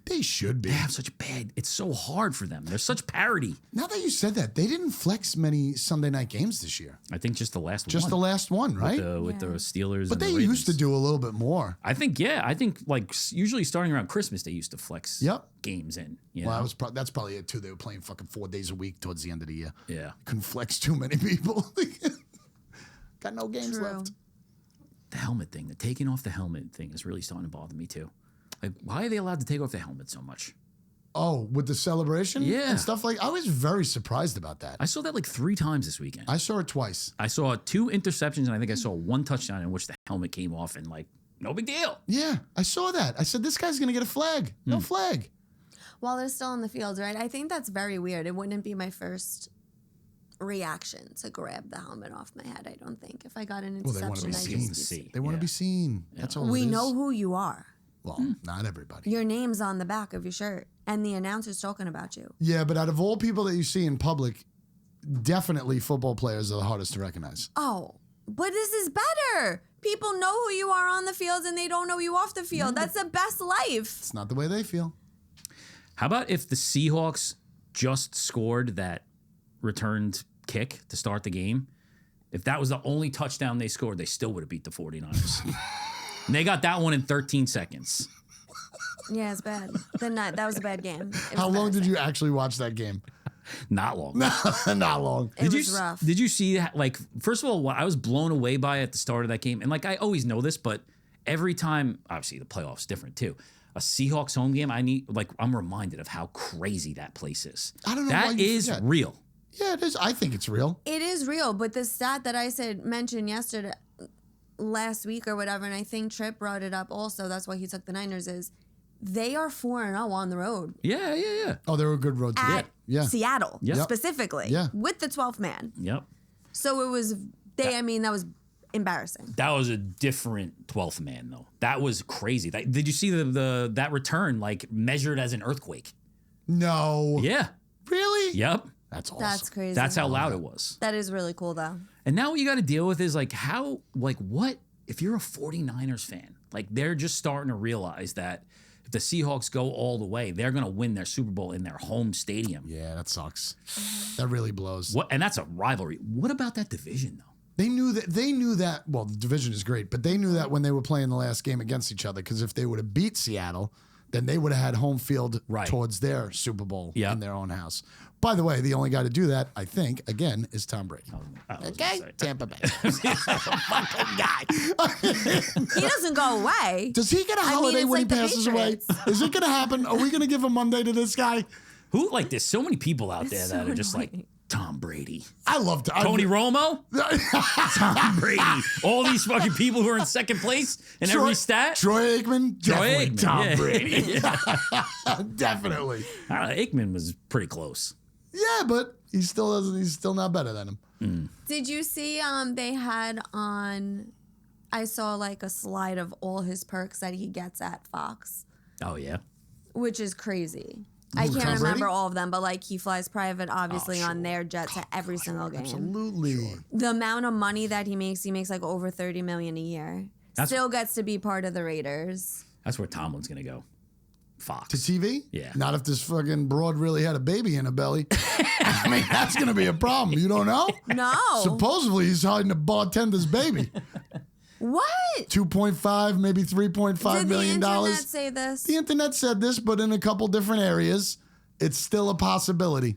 They should be. They have such bad. It's so hard for them. There's such parity. Now that you said that, they didn't flex many Sunday night games this year. I think just the last Just one. the last one, right? With the Steelers. But and they the used to Ravens. do a little bit more. I think like usually starting around Christmas they used to flex Yep. games in. You Well, know? that's probably it too. They were playing fucking 4 days a week towards the end of the year. Yeah. Couldn't flex too many people. Got no games True. left. The helmet thing, the taking off the helmet thing is really starting to bother me too. Like, why are they allowed to take off the helmet so much? Oh, with the celebration? Yeah. And stuff like I was very surprised about that. I saw that like 3 times this weekend. I saw it twice. I saw 2 interceptions and I think I saw 1 touchdown in which the helmet came off and like, no big deal. Yeah, I saw that. I said, this guy's going to get a flag. No flag. While they're still on the field, right? I think that's very weird. It wouldn't be my first reaction to grab the helmet off my head, I don't think. If I got an Well, they want to interception, be I'd seen. just be see. They want to Yeah. be seen. That's all We it is. know who you are. Well, not everybody. Your name's on the back of your shirt, and the announcer's talking about you. Yeah, but out of all people that you see in public, definitely football players are the hardest to recognize. Oh, but this is better. People know who you are on the field, and they don't know you off the field. That's the best life. It's not the way they feel. How about if the Seahawks just scored that returned kick to start the game? If that was the only touchdown they scored, they still would have beat the 49ers. And they got that one in 13 seconds. Yeah, it's bad. That was a bad game. It was How long did embarrassing. you actually watch that game? Not long. Not long. It was rough. Did you see that? Like, first of all, what I was blown away by at the start of that game, and like I always know this, but every time, obviously the playoffs different too. A Seahawks home game, I'm reminded of how crazy that place is. I don't know why That you is forget. real. Yeah, it is. I think it's real. It is real, but the stat that I mentioned yesterday, last week or whatever, and I think Tripp brought it up also, that's why he took the Niners, is they are 4-0 on the road Yeah. Oh, they were a good road team. at Yeah. Seattle Yep. specifically Yeah. with the 12th man. Yep. So it was, that was embarrassing. That was a different 12th man, though. That was crazy. Did you see that return like measured as an earthquake? No. Yeah. Really? Yep. That's awesome. That's crazy. That's how loud it was. That is really cool, though. And now what you got to deal with is like what if you're a 49ers fan? Like they're just starting to realize that if the Seahawks go all the way, they're going to win their Super Bowl in their home stadium. Yeah, that sucks. That really blows. And that's a rivalry. What about that division though? They knew that. Well, the division is great, but they knew that when they were playing the last game against each other, because if they would have beat Seattle, then they would have had home field Right. towards their Super Bowl Yeah. in their own house. By the way, the only guy to do that, I think, again, is Tom Brady. Okay, Tampa Bay. Fucking guy. He doesn't go away. Does he get a holiday it's when like he the passes away? Patriots. Is it going to happen? Are we going to give a Monday to this guy? Who like there's so many people out there It's that so are just like annoying. Tom Brady, I love Tony Romo, Tom Brady, all these fucking people who are in second place in every stat. Troy Aikman, definitely Aikman, Tom yeah. Brady. Definitely. Aikman was pretty close. Yeah, but he still doesn't. He's still not better than him. Did you see they had on I saw like a slide of all his perks that he gets at Fox, Oh yeah, which is crazy. I Tom can't Brady? remember all of them, but like he flies private, obviously, Oh, on sure. their jet to every single game. Absolutely. The amount of money that he makes like over $30 million a year. Still gets to be part of the Raiders. that's where Tomlin's gonna go. Fox. To TV? Yeah. Not if this fucking broad really had a baby in her belly. I mean, that's going to be a problem. You don't know? No. Supposedly he's hiding a bartender's baby. What? 2.5, maybe $3.5 Did the million. internet say this? The internet said this, but in a couple different areas, it's still a possibility.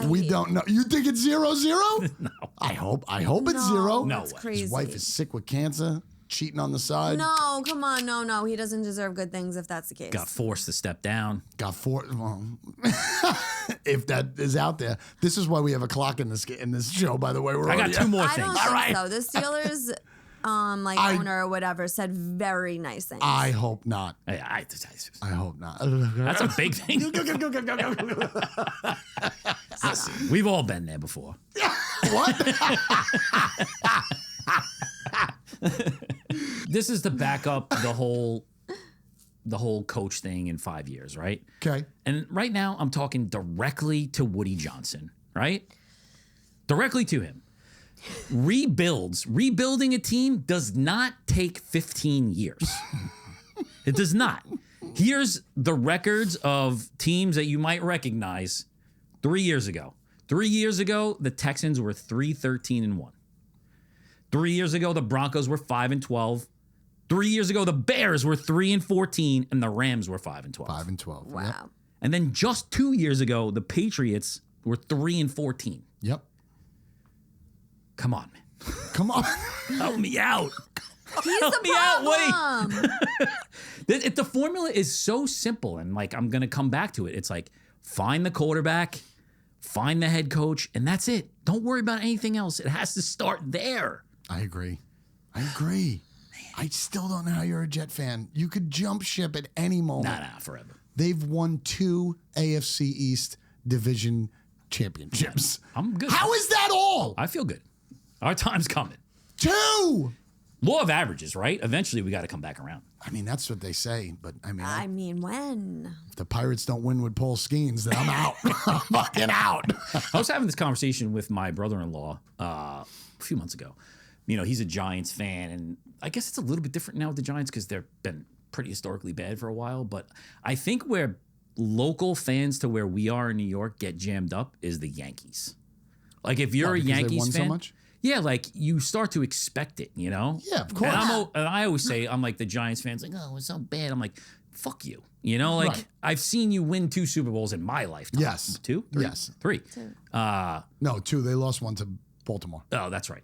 We don't know. You think it's 0-0? No. I hope it's zero. No It's way. crazy. His wife is sick with cancer, cheating on the side. No, come on, no. He doesn't deserve good things if that's the case. Got forced to step down. Got four. Well, if that is out there, this is why we have a clock in this show. By the way, I got two more I things. don't think so. The Steelers, owner or whatever, said very nice things. I hope not. I I hope not. that's a big thing. Listen, we've all been there before. What? This is to back up the whole coach thing in 5 years, right? Okay. And right now, I'm talking directly to Woody Johnson, right? Directly to him. Rebuilding a team does not take 15 years. It does not. Here's the records of teams that you might recognize 3 years ago. 3 years ago, the Texans were 3-13-1. 3 years ago, the Broncos were 5-12. 3 years ago, the Bears were 3-14, and the Rams were 5-12. 5-12. Wow. And then just 2 years ago, the Patriots were 3-14. Yep. Come on, man. Come on. Help me out. He's Help the me out. problem. Wait. The formula is so simple, and like I'm gonna come back to it. It's like find the quarterback, find the head coach, and that's it. Don't worry about anything else. It has to start there. I agree. I still don't know how you're a Jet fan. You could jump ship at any moment. Nah, forever. They've won 2 AFC East division championships. I'm good. How is that all? I feel good. Our time's coming. 2. Law of averages, right? Eventually, we got to come back around. I mean, that's what they say, but I mean, I mean, when? if the Pirates don't win with Paul Skeens, then I'm out. I'm fucking out. I was having this conversation with my brother-in-law a few months ago. You know, he's a Giants fan, and I guess it's a little bit different now with the Giants because they've been pretty historically bad for a while. But I think where local fans to where we are in New York get jammed up is the Yankees. Like if you're a Because they Yankees won fan, so much? yeah, like you start to expect it, you know? Yeah, of course. And I always say, I'm like the Giants fans, like, oh, it's so bad. I'm like, fuck you. You know, like Right. I've seen you win 2 Super Bowls in my lifetime. Yes. 2? 3? Yes. 3. No, 2. They lost 1 to Baltimore. Oh, that's right.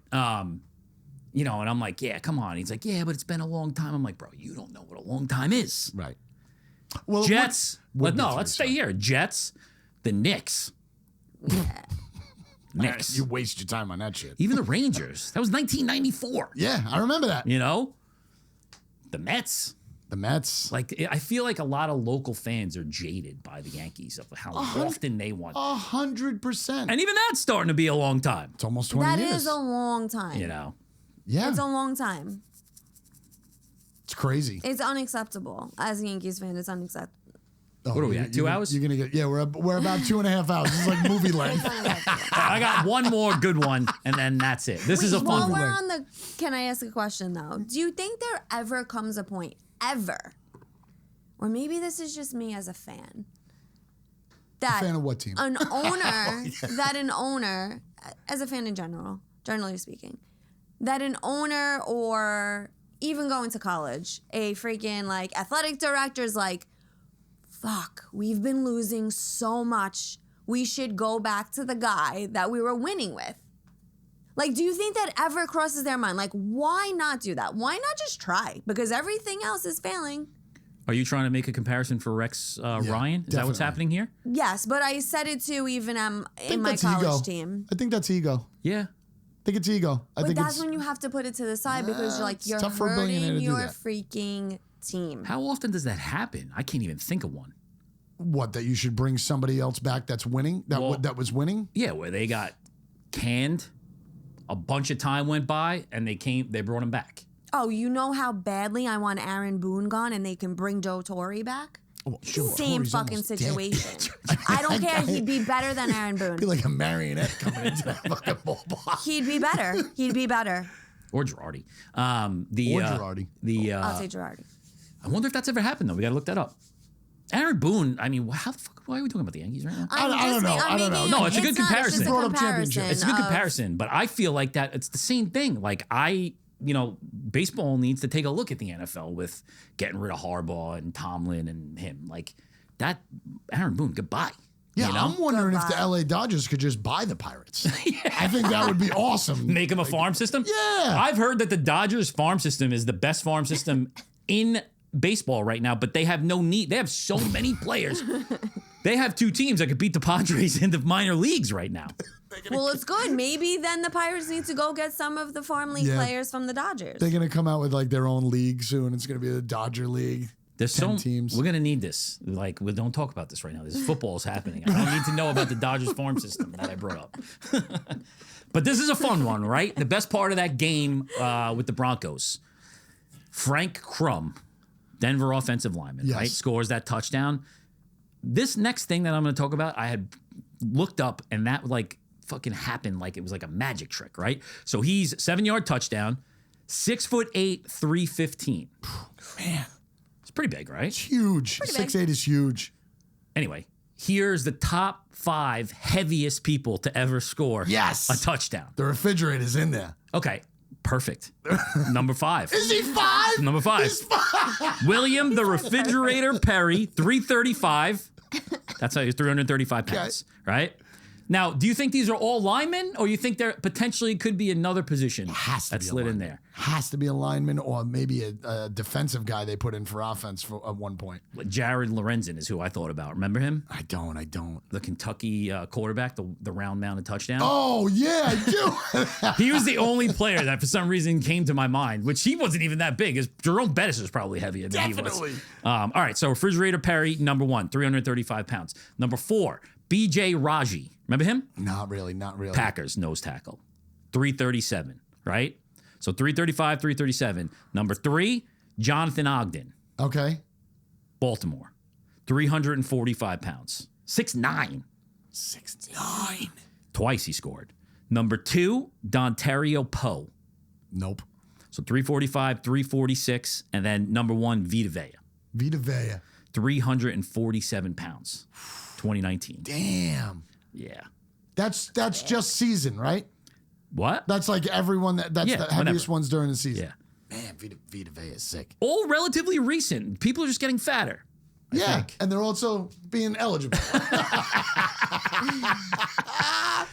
You know, and I'm like, yeah, come on. He's like, yeah, but it's been a long time. I'm like, bro, you don't know what a long time is. Right. Well, Jets. would be No, 3, let's stay sorry. here. Jets, the Knicks. Knicks. You waste your time on that shit. Even the Rangers. That was 1994. Yeah, I remember that. You know? The Mets. The Mets. Like, I feel like a lot of local fans are jaded by the Yankees of how often they won. 100%. And even that's starting to be a long time. It's almost 20 That years. is a long time. You know? Yeah, It's a long time. it's crazy. It's unacceptable. As a Yankees fan, it's unacceptable. Oh, What are we at, 2 hours? You're gonna get we're about 2.5 hours. This is like movie length. I got one more good one, and then that's it. This is a While fun we're one. on the, can I ask a question though? Do you think there ever comes a point, ever, or maybe this is just me as a fan, that Fan of what team? an owner, as a fan in general, generally speaking, that an owner or even going to college, a freaking like athletic director's like, fuck, we've been losing so much. We should go back to the guy that we were winning with. Like, do you think that ever crosses their mind? Like, why not do that? Why not just try? Because everything else is failing. Are you trying to make a comparison for Rex Ryan? Is that what's definitely. happening here? Yes, but I said it too even in my that's college ego. team. I think that's ego. Yeah. I think it's ego. I But think that's it's when you have to put it to the side because you're like, it's you're tough for a billionaire to hurting do your that. freaking team. How often does that happen? I can't even think of one. what, that you should bring somebody else back that's winning, that was winning. Yeah, where they got canned, a bunch of time went by, and they brought him back. Oh, you know how badly I want Aaron Boone gone and they can bring Joe Torre back? Oh, Joe Same Torre's fucking almost dead. situation. I don't care. He'd be better than Aaron Boone. Be like a marionette coming into that fucking ballpark. He'd be better. He'd be better. Or Girardi. Girardi. I'll say Girardi. I wonder if that's ever happened, though. We got to look that up. Aaron Boone, I mean, how the fuck, why are we talking about the Yankees right now? I don't know. I don't know. No, it's a good comparison. Brought up championship. It's a good comparison, but I feel like that it's the same thing. Like baseball needs to take a look at the NFL with getting rid of Harbaugh and Tomlin and him. Like that, Aaron Boone, goodbye. Yeah, you know? I'm wondering if the LA Dodgers could just buy the Pirates. I think that would be awesome. Make them a farm system? Yeah. I've heard that the Dodgers farm system is the best farm system in baseball right now, but they have no need. They have so many players. They have two teams that could beat the Padres in the minor leagues right now. Well, it's good. Maybe then the Pirates need to go get some of the farm league players from the Dodgers. They're going to come out with like their own league soon. It's going to be the Dodger League. There's 10 teams. We're gonna need this. Like, we don't talk about this right now. This football's happening. I don't need to know about the Dodgers farm system that I brought up. But this is a fun one, right? The best part of that game with the Broncos, Frank Crum, Denver offensive lineman, right, scores that touchdown. This next thing that I'm gonna talk about, I had looked up, and that like fucking happened like it was like a magic trick, right? So he's 7-yard touchdown, 6'8", 315. Man. Pretty big, right? It's huge. 6'8" is huge. Anyway, here's the top 5 heaviest people to ever score a touchdown. The refrigerator's in there. Okay, perfect. Number 5. Is he 5? Number 5. He's 5. William the Refrigerator Perry, 335. That's how he's 335 pounds, right? Now, do you think these are all linemen, or you think there potentially could be another position that slid in there? Has to be a lineman, or maybe a defensive guy they put in for offense at one point. Jared Lorenzen is who I thought about. Remember him? I don't. The Kentucky quarterback, the round mounded touchdown. Oh, yeah, I do. He was the only player that for some reason came to my mind, which he wasn't even that big. Jerome Bettis was probably heavier than Definitely. he was. All right, so Refrigerator Perry, number 1, 335 pounds. Number 4, B.J. Raji. Remember him? Not really. Packers nose tackle, 337, right? So 335, 337. Number 3, Jonathan Ogden. Okay. Baltimore, 345 pounds, 6'9". 6'9". Twice he scored. Number 2, Dontario Poe. Nope. So 345, 346, and then number 1, Vita Vea. 347 pounds, 2019. Damn. Yeah. That's just season, right? What? That's like everyone that's the heaviest whenever. ones during the season. Yeah. Man, Vita Vea is sick. All relatively recent. People are just getting fatter. I think. And they're also being eligible.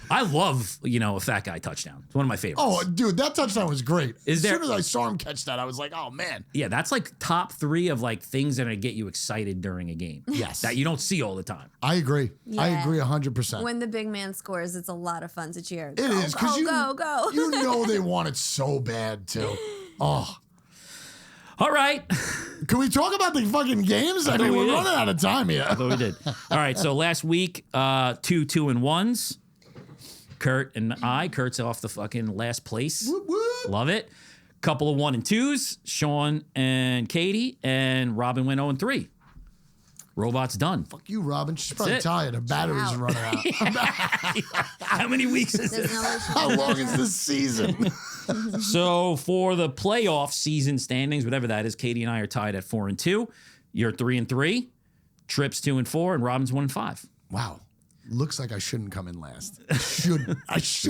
I love, a fat guy touchdown. It's one of my favorites. Oh, dude, that touchdown was great. As soon as I saw him catch that, I was like, oh, man. Yeah, that's like top 3 of like things that are going to get you excited during a game. Yes. That you don't see all the time. I agree. I Yeah. agree 100%. When the big man scores, it's a lot of fun to cheer. It is, because go. You know they want it so bad, too. Oh. All right. Can we talk about the fucking games? I mean, we're running out of time here. I thought we did. All right, so last week, 2 2-1s. Kurt and I. Kurt's off the fucking last place. Whoop, whoop. Love it. Couple of 1-2s. Sean and Katie. And Robin went 0-3. Robot's done. Fuck you, Robin. She's probably it. tired. Her batteries are running out. How many weeks is There's this? no issue. How long is this season? So for the playoff season standings, whatever that is, Katie and I are tied at 4-2. You're 3-3. Tripp's 2-4, and Robin's 1-5. Wow. Looks like I shouldn't come in last. I shouldn't. We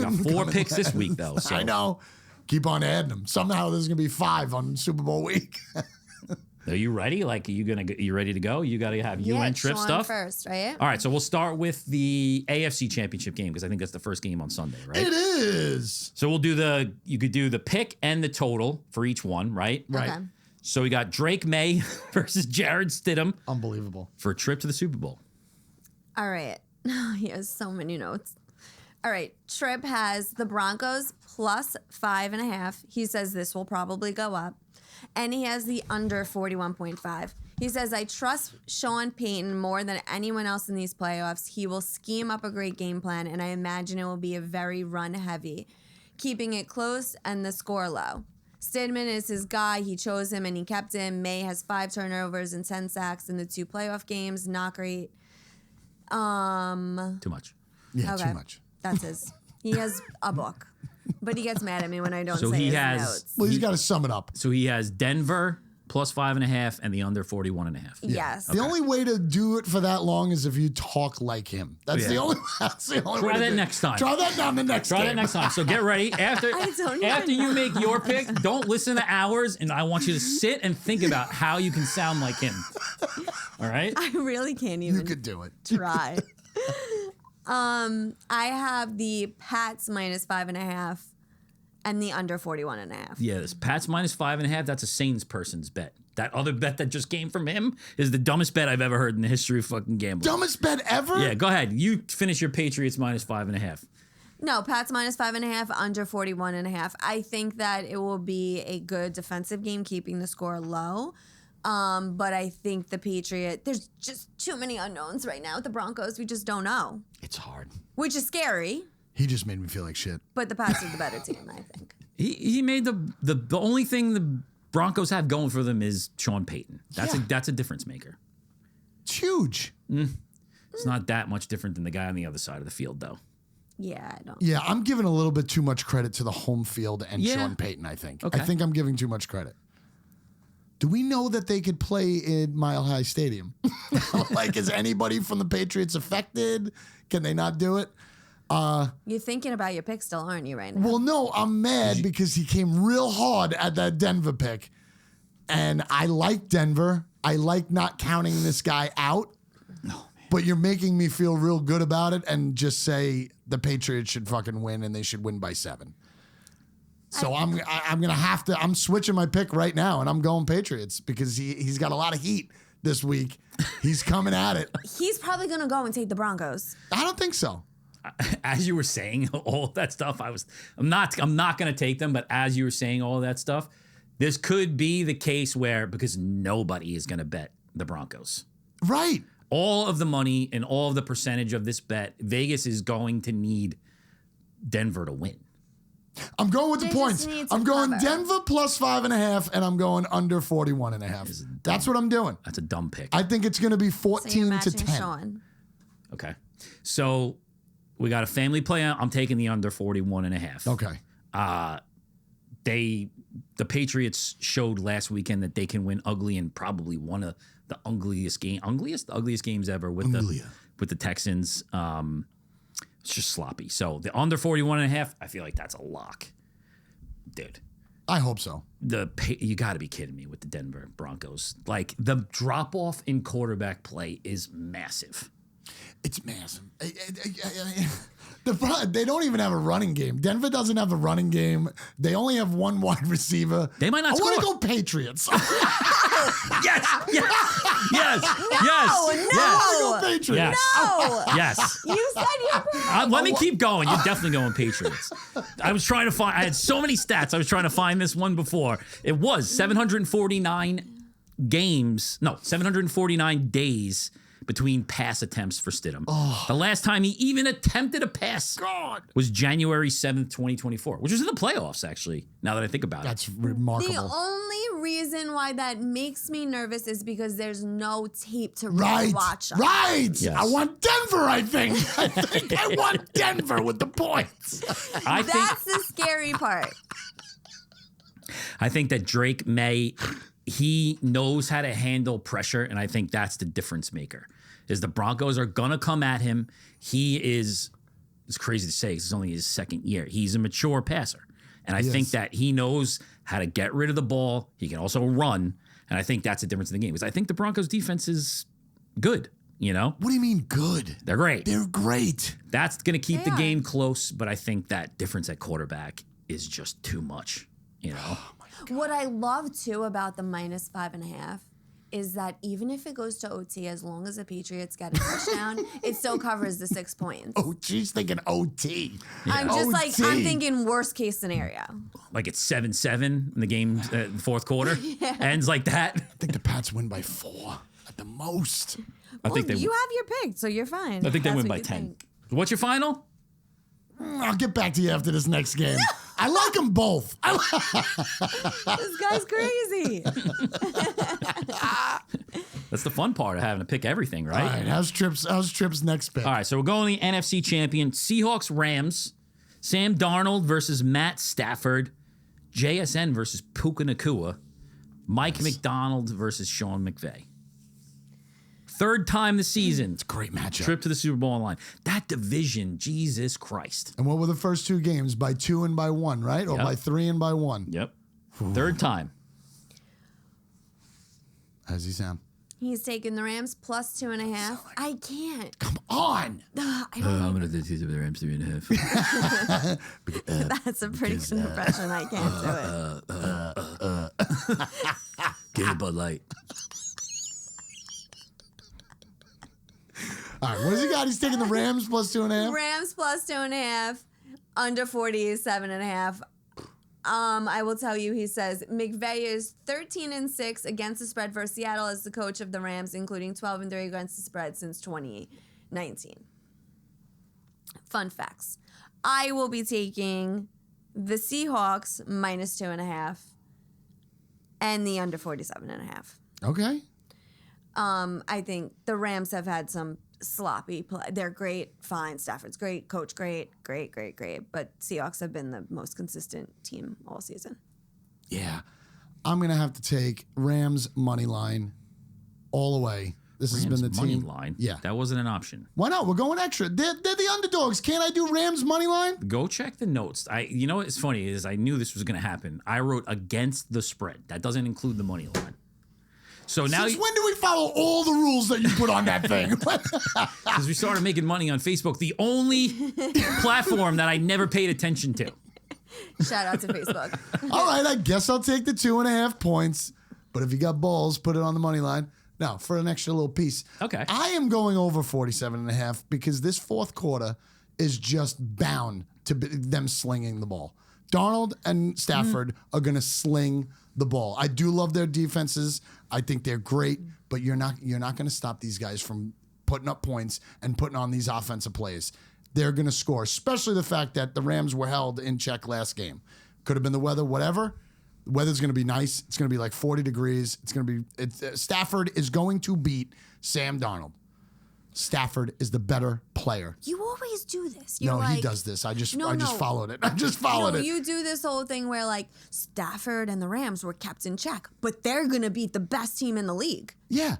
got 4 come in picks this last. week, though. So. I know. Keep on adding them. Somehow there's going to be 5 on Super Bowl week. Are you ready? Like, you ready to go? You got to have you and Trip Sean stuff first, right? All right, so we'll start with the AFC Championship game because I think that's the first game on Sunday, right? It is. So we'll do you could do the pick and the total for each one, right? Right. Okay. So we got Drake May versus Jarrett Stidham Unbelievable. for a trip to the Super Bowl. All right. He has so many notes. All right. Trip has the Broncos plus 5.5. He says this will probably go up. And he has the under 41.5. He says, I trust Sean Payton more than anyone else in these playoffs. He will scheme up a great game plan, and I imagine it will be a very run heavy, keeping it close and the score low. Stidham is his guy. He chose him and he kept him. May has 5 turnovers and 10 sacks in the 2 playoff games. Not great. Too much. Yeah, Okay. too much. That's his. He has a book, but he gets mad at me when I don't So say he his has- notes. Well, he's got to sum it up. So he has Denver plus 5.5 and the under 41.5. Yes. The only way to do it for that long is if you talk like him. That's the only. That's the only way. Try to that do it. next time. Try that down the next. Try game. that next time. So get ready. After don't even after you know. make your pick, don't listen to ours, and I want you to sit and think about how you can sound like him. All right? I really can't You even could do it. try. I have the Pats minus 5.5 and the under 41.5. Yeah, this Pat's minus 5.5. That's a Saints person's bet. That other bet that just came from him is the dumbest bet I've ever heard in the history of fucking gambling. Dumbest bet ever. Yeah, go ahead. You finish your Patriots minus 5.5. No, Pats minus 5.5, under 41.5. I think that it will be a good defensive game, keeping the score low. But I think there's just too many unknowns right now with the Broncos. We just don't know, It's hard. which is scary. He just made me feel like shit. But the Pats are the better team, I think. He made the only thing the Broncos have going for them is Sean Payton. That's a difference maker. It's huge. It's not that much different than the guy on the other side of the field, though. Yeah, I don't. Yeah, I'm giving a little bit too much credit to the home field and Yeah. Sean Payton, I think. Okay. I think I'm giving too much credit. Do we know that they could play in Mile High Stadium? Like, is anybody from the Patriots affected? Can they not do it? You're thinking about your pick still, aren't you, right now? Well, no, I'm mad because he came real hard at that Denver pick. And I like Denver. I like not counting this guy out. But you're making me feel real good about it and just say the Patriots should fucking win and they should win by 7. So I'm gonna have to. I'm switching my pick right now, and I'm going Patriots because he's got a lot of heat this week. He's coming at it. He's probably going to go and take the Broncos. I don't think so. As you were saying all that stuff, I'm not going to take them. But as you were saying all that stuff, this could be the case where because nobody is going to bet the Broncos. Right. All of the money and all of the percentage of this bet, Vegas is going to need Denver to win. I'm going with the They points. just need to I'm going cover. Denver plus 5.5, and I'm going under 41.5. That's what I'm doing. That's a dumb pick. I think it's going to be So you're 14 to matching 10. Sean. Okay. So we got a family play. I'm taking the under 41.5. Okay. The Patriots showed last weekend that they can win ugly and probably one of the ugliest games ever with the Texans. It's just sloppy. So the under 41.5, I feel like that's a lock. Dude. I hope so. You got to be kidding me with the Denver Broncos. Like the drop off in quarterback play is massive. It's massive. They don't even have a running game. Denver doesn't have a running game. They only have one wide receiver. They might not I want to score. go Patriots. Yes, yes, yes, No, I want to go Patriots. yes, No! yes. You said you Let me keep going. You're definitely going Patriots. I was trying to find. I had so many stats. I was trying to find this one before. It was 749 games. No, 749 days between pass attempts for Stidham. The last time he even attempted a pass was January 7th, 2024, which was in the playoffs, actually, now that I think about That's it. remarkable. The only reason why that makes me nervous is because there's no tape to Right. watch on. Right. Yes. I want Denver, I think. I want Denver with the points. That's the scary part. I think that Drake May, he knows how to handle pressure, and I think that's the difference maker. Is the Broncos are gonna come at him. It's crazy to say, it's only his second year. He's a mature passer. And I think that he knows how to get rid of the ball. He can also run. And I think that's the difference in the game. Because I think the Broncos defense is good, you know? What do you mean good? They're great. They're great. That's going to keep They the are. game close, but I think that difference at quarterback is just too much, you know? What I love too about the -5.5 is that even if it goes to OT, as long as the Patriots get a touchdown, it still covers the 6 points. Oh, she's thinking OT. I'm just like, OT. I'm thinking worst case scenario. Like it's 7-7 in the game, the fourth quarter. Ends like that. I think the Pats win by 4 at the most. I think You have your pick, so you're fine. I think they That's win what by you 10. think. What's your final? I'll get back to you after this next game. I like them both. This guy's crazy. That's the fun part of having to pick everything, right? All right, how's Tripp's next pick? All right, so we're going the NFC champion, Seahawks Rams, Sam Darnold versus Matt Stafford, JSN versus Puka Nacua, Mike McDonald versus Sean McVay. Third time this season. It's a great matchup. Trip to the Super Bowl online. That division, Jesus Christ. And what were the first 2 games? By 2 and by 1, right? Or Yep. by 3 and by 1? Yep. Third time. How's he sound? He's taking the Rams +2.5. I can't. Come on. I don't know. I'm going to do the Rams 3.5. That's a pretty good impression. I can't do it. Get a Bud Light. All right, what does he got? He's taking the Rams +2.5. Rams +2.5. Under 40 is 7.5. I will tell you, he says McVay is 13-6 against the spread for Seattle as the coach of the Rams, including 12-3 against the spread since 2019. Fun facts. I will be taking the Seahawks -2.5 and the under 47.5. Okay. I think the Rams have had some sloppy play. They're great, fine. Stafford's great, coach great. But Seahawks have been the most consistent team all season. Yeah. I'm going to have to take Rams money line all the way. This has been the money team. line. Yeah. That wasn't an option. Why not? We're going extra. They're the underdogs. Can't I do Rams money line? Go check the notes. You know what's funny is I knew this was going to happen. I wrote against the spread. That doesn't include the money line. So now, Since when do we follow all the rules that you put on that thing? because we started making money on Facebook, the only platform that I never paid attention to. Shout out to Facebook. All right, I guess I'll take the 2.5 points. But if you got balls, put it on the money line. No, for an extra little piece. Okay. I am going over 47.5 because this fourth quarter is just bound to be them slinging the ball. Darnold and Stafford are going to sling the ball. I do love their defenses. I think they're great, but you're not going to stop these guys from putting up points and putting on these offensive plays. They're going to score, especially the fact that the Rams were held in check last game. Could have been the weather, whatever. The weather's going to be nice. It's going to be like 40 degrees. Stafford is going to beat Sam Darnold. Stafford is the better player. You always do this. No, he does this. I just followed it. I just followed it. You do this whole thing where like Stafford and the Rams were kept in check, but they're gonna beat the best team in the league. Yeah.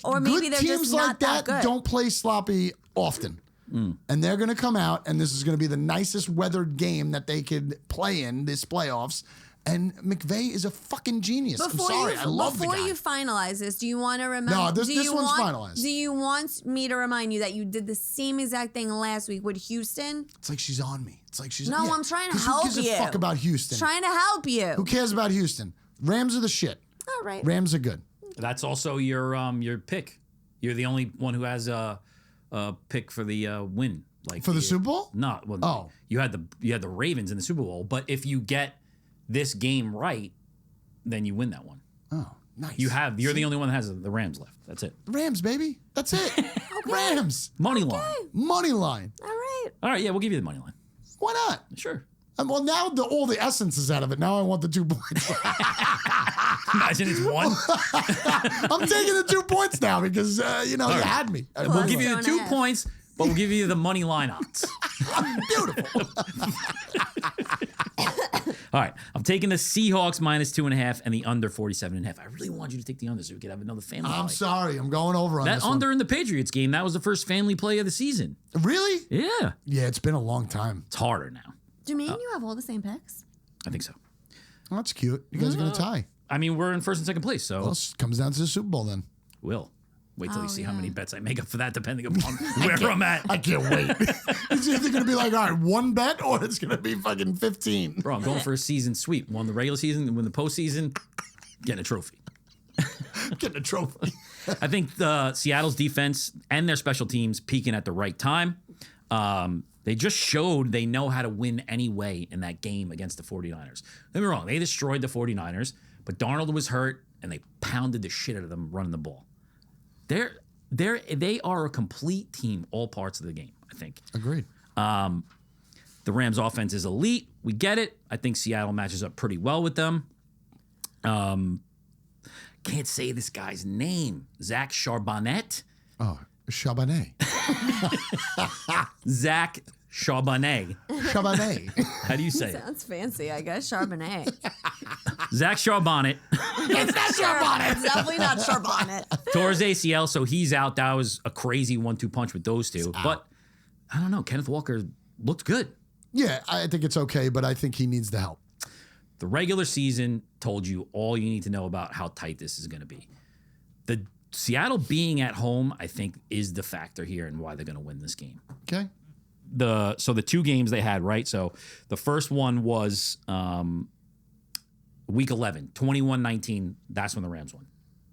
Or maybe good they're teams just like not that good. don't play sloppy often. And they're going to come out, and this is going to be the nicest weathered game that they could play in this playoffs. And McVay is a fucking genius. I'm sorry. I love the guy. Before you finalize this, do you want to remember? No, this one's finalized. Do you want me to remind you that you did the same exact thing last week with Houston? It's like she's on me. It's like she's No, yeah, I'm trying to 'cause help Who gives you. a fuck about Houston? Trying to help you. Who cares about Houston? Rams are the shit. All right. Rams are good. That's also your pick. You're the only one who has a pick for the win. Like For the Super Bowl? No. Well, Oh. You had the Ravens in the Super Bowl, but if you get this game right, then you win that one. Oh, nice. You're the only one that has the Rams left. That's it. Rams, baby. That's it. Rams. Money line. Money line. All right. All right, yeah, we'll give you the money line. Why not? Sure. Well, now all the essence is out of it. Now I want the 2 points. Imagine it's one. I'm taking the 2 points now because, you had me. We'll give you the 2 2.5. points, but we'll give you the money line odds. Beautiful. All right, I'm taking the Seahawks -2.5 and the under 47.5. I really want you to take the under so we could have another family I'm play. sorry. I'm going over on That this under in the Patriots game, that was the first family play of the season. one. Really? Yeah. Yeah, it's been a long time. It's harder now. Do me and you have all the same picks? I think so. Oh, that's cute. You guys are going to tie. I mean, we're in first and second place, so Well, it comes down to the Super Bowl then. we'll wait till you see how yeah. many bets I make up for that, depending upon where I'm at. I can't wait. It's either going to be like, all right, one bet, or it's going to be fucking 15. Bro, I'm going for a season sweep. Won the regular season, and win the postseason, getting a trophy. Getting a trophy. I think Seattle's defense and their special teams peaking at the right time. They just showed they know how to win anyway in that game against the 49ers. Don't get me wrong, they destroyed the 49ers, but Darnold was hurt, and they pounded the shit out of them running the ball. They are a complete team, all parts of the game, I think. Agreed. The Rams offense is elite. We get it. I think Seattle matches up pretty well with them. Can't say this guy's name. Zach Charbonnet. Oh, Chabanais. Zach Charbonnet. Chabanais. How do you say it? Sounds fancy, I guess. Charbonnet. Zach Charbonnet It's not Charbonnet. It's definitely not Charbonnet. tore his ACL, so he's out. That was a crazy 1-2 punch with those two. But I don't know. Kenneth Walker looked good. Yeah, I think it's okay, but I think he needs the help. The regular season told you all you need to know about how tight this is going to be. The Seattle being at home, I think, is the factor here and why they're going to win this game. Okay. So the two games they had, right? So the first one was week 11, 21-19. That's when the Rams won.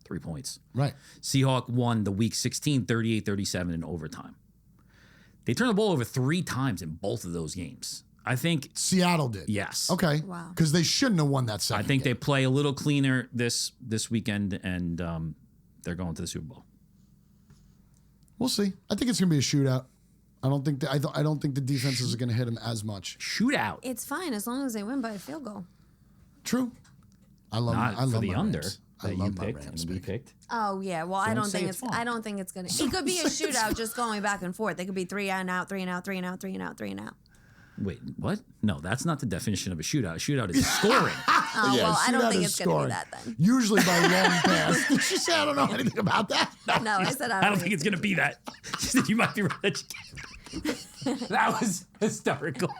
3 points. Right. Seahawks won the week 16, 38-37 in overtime. They turned the ball over 3 times in both of those games. I think, Seattle did. yes. Okay. Wow. Because they shouldn't have won that I second think game. they play a little cleaner this weekend, and they're going to the Super Bowl. We'll see. I think it's going to be a shootout. I don't think I don't think the defenses are going to hit him as much. Shootout. It's fine as long as they win by a field goal. True. I love Not I love for the my under Rams. I that you love my picked Rams and we pick. picked. Oh yeah, well I Don't don't say think it's it's fun. I don't think it's gonna. It could be a shootout, just going back and forth. It could be 3 and out, 3 and out, 3 and out, 3 and out, 3 and out. Wait, what? No, that's not the definition of a shootout. A shootout is scoring. Oh Yeah, well, I don't shootout think is it's gonna be scoring. that then. Usually by long pass. Did she say I don't know anything about that? No, I said I don't think it's going to be that. She said you might be right. That was hysterical.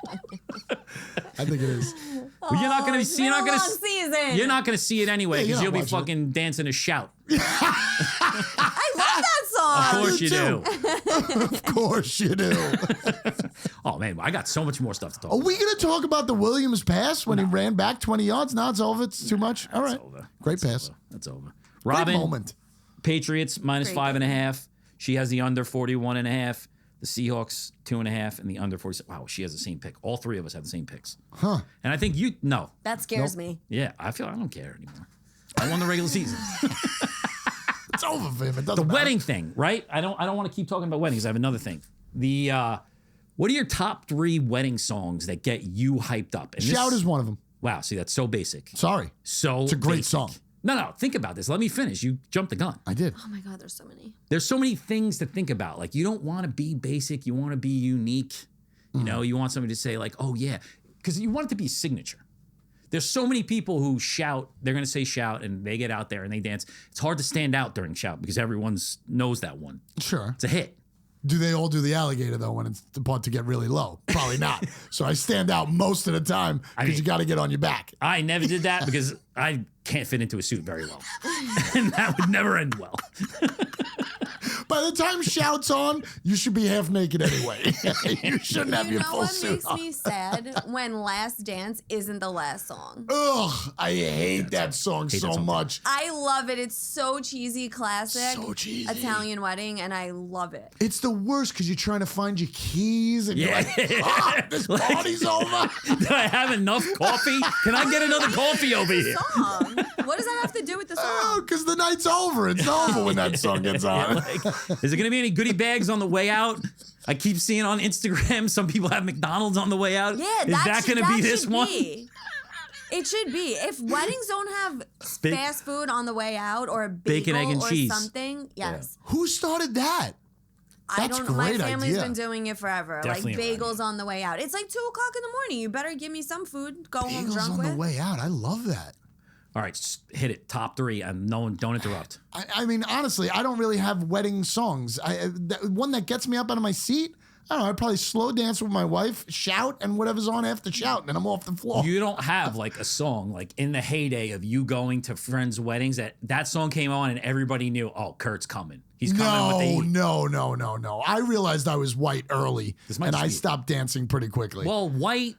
I think it is. Well, you're not going to It's see. been You're a not going long to. season. You're not going to see it anyway Yeah, because you're you'll not be watching fucking dancing a shout. I love that Of song. course you you do. Of course you do. Oh man, I got so much more stuff to talk Are about. we going to talk about the Williams pass when he ran back 20 yards? No, it's over. It's too much. All right. over. Great pass. That's over. Great Robin, moment. Patriots minus Great 5.5. She has the under 41.5. The Seahawks 2.5 and the under 46. Wow, she has the same pick. All three of us have the same picks. Huh. And I think no. That scares me. Yeah, I don't care anymore. I won the regular season. It's over for him. It The doesn't matter. wedding thing, right? I don't want to keep talking about weddings. I have another thing. The what are your top 3 wedding songs that get you hyped up? And Shout is one of them. Wow, see, that's so basic. Sorry. So It's a great basic. song. No, think about this. Let me finish. You jumped the gun. I did. Oh my god, there's so many. There's so many things to think about. Like, you don't want to be basic. You want to be unique. You know, you want somebody to say like, oh yeah, because you want it to be signature. There's so many people who shout, they're going to say shout, and they get out there and they dance. It's hard to stand out during shout because everyone knows that one. Sure. It's a hit. Do they all do the alligator though when it's about to get really low? Probably not. So I stand out most of the time because mean- you got to get on your back. I never did that because I can't fit into a suit very well. And that would never end well. By the time shout's on, you should be half naked anyway. You shouldn't have You your know full what suit makes on. me sad? When Last Dance isn't the last song. Ugh, I hate that song Hate that so song. much. I love it. It's so cheesy, classic. So cheesy. Italian wedding, and I love it. It's the worst because you're trying to find your keys and Yeah. you're like, ah, this party's over. Do I have enough coffee? Can I get another coffee over here? Song. What does that have to do with the Oh, song? because the night's over. It's over when that song gets on. Like, is there going to be any goodie bags on the way out? I keep seeing on Instagram some people have McDonald's on the way out. Yeah, is that going to be this should one? be. It should be. If weddings don't have Ba- fast food on the way out or a Bacon, bagel egg, and or cheese. something, yes. Who started that? I That's don't. a My great family's idea. been doing it forever. Definitely like around bagels on the way out. It's like 2:00 in the morning. You better give me some food. Go home Bagels drunk on with. the way out. I love that. All right, hit it. Top 3. And no one, don't interrupt. I mean, honestly, I don't really have wedding songs. One that gets me up out of my seat, I don't know, I'd probably slow dance with my wife, shout, and whatever's on after shout, and then I'm off the floor. You don't have like a song like in the heyday of you going to friends' weddings that song came on and everybody knew, oh, Kurt's coming. He's coming with the No. I realized I was white early, and I stopped dancing pretty quickly. Well, white,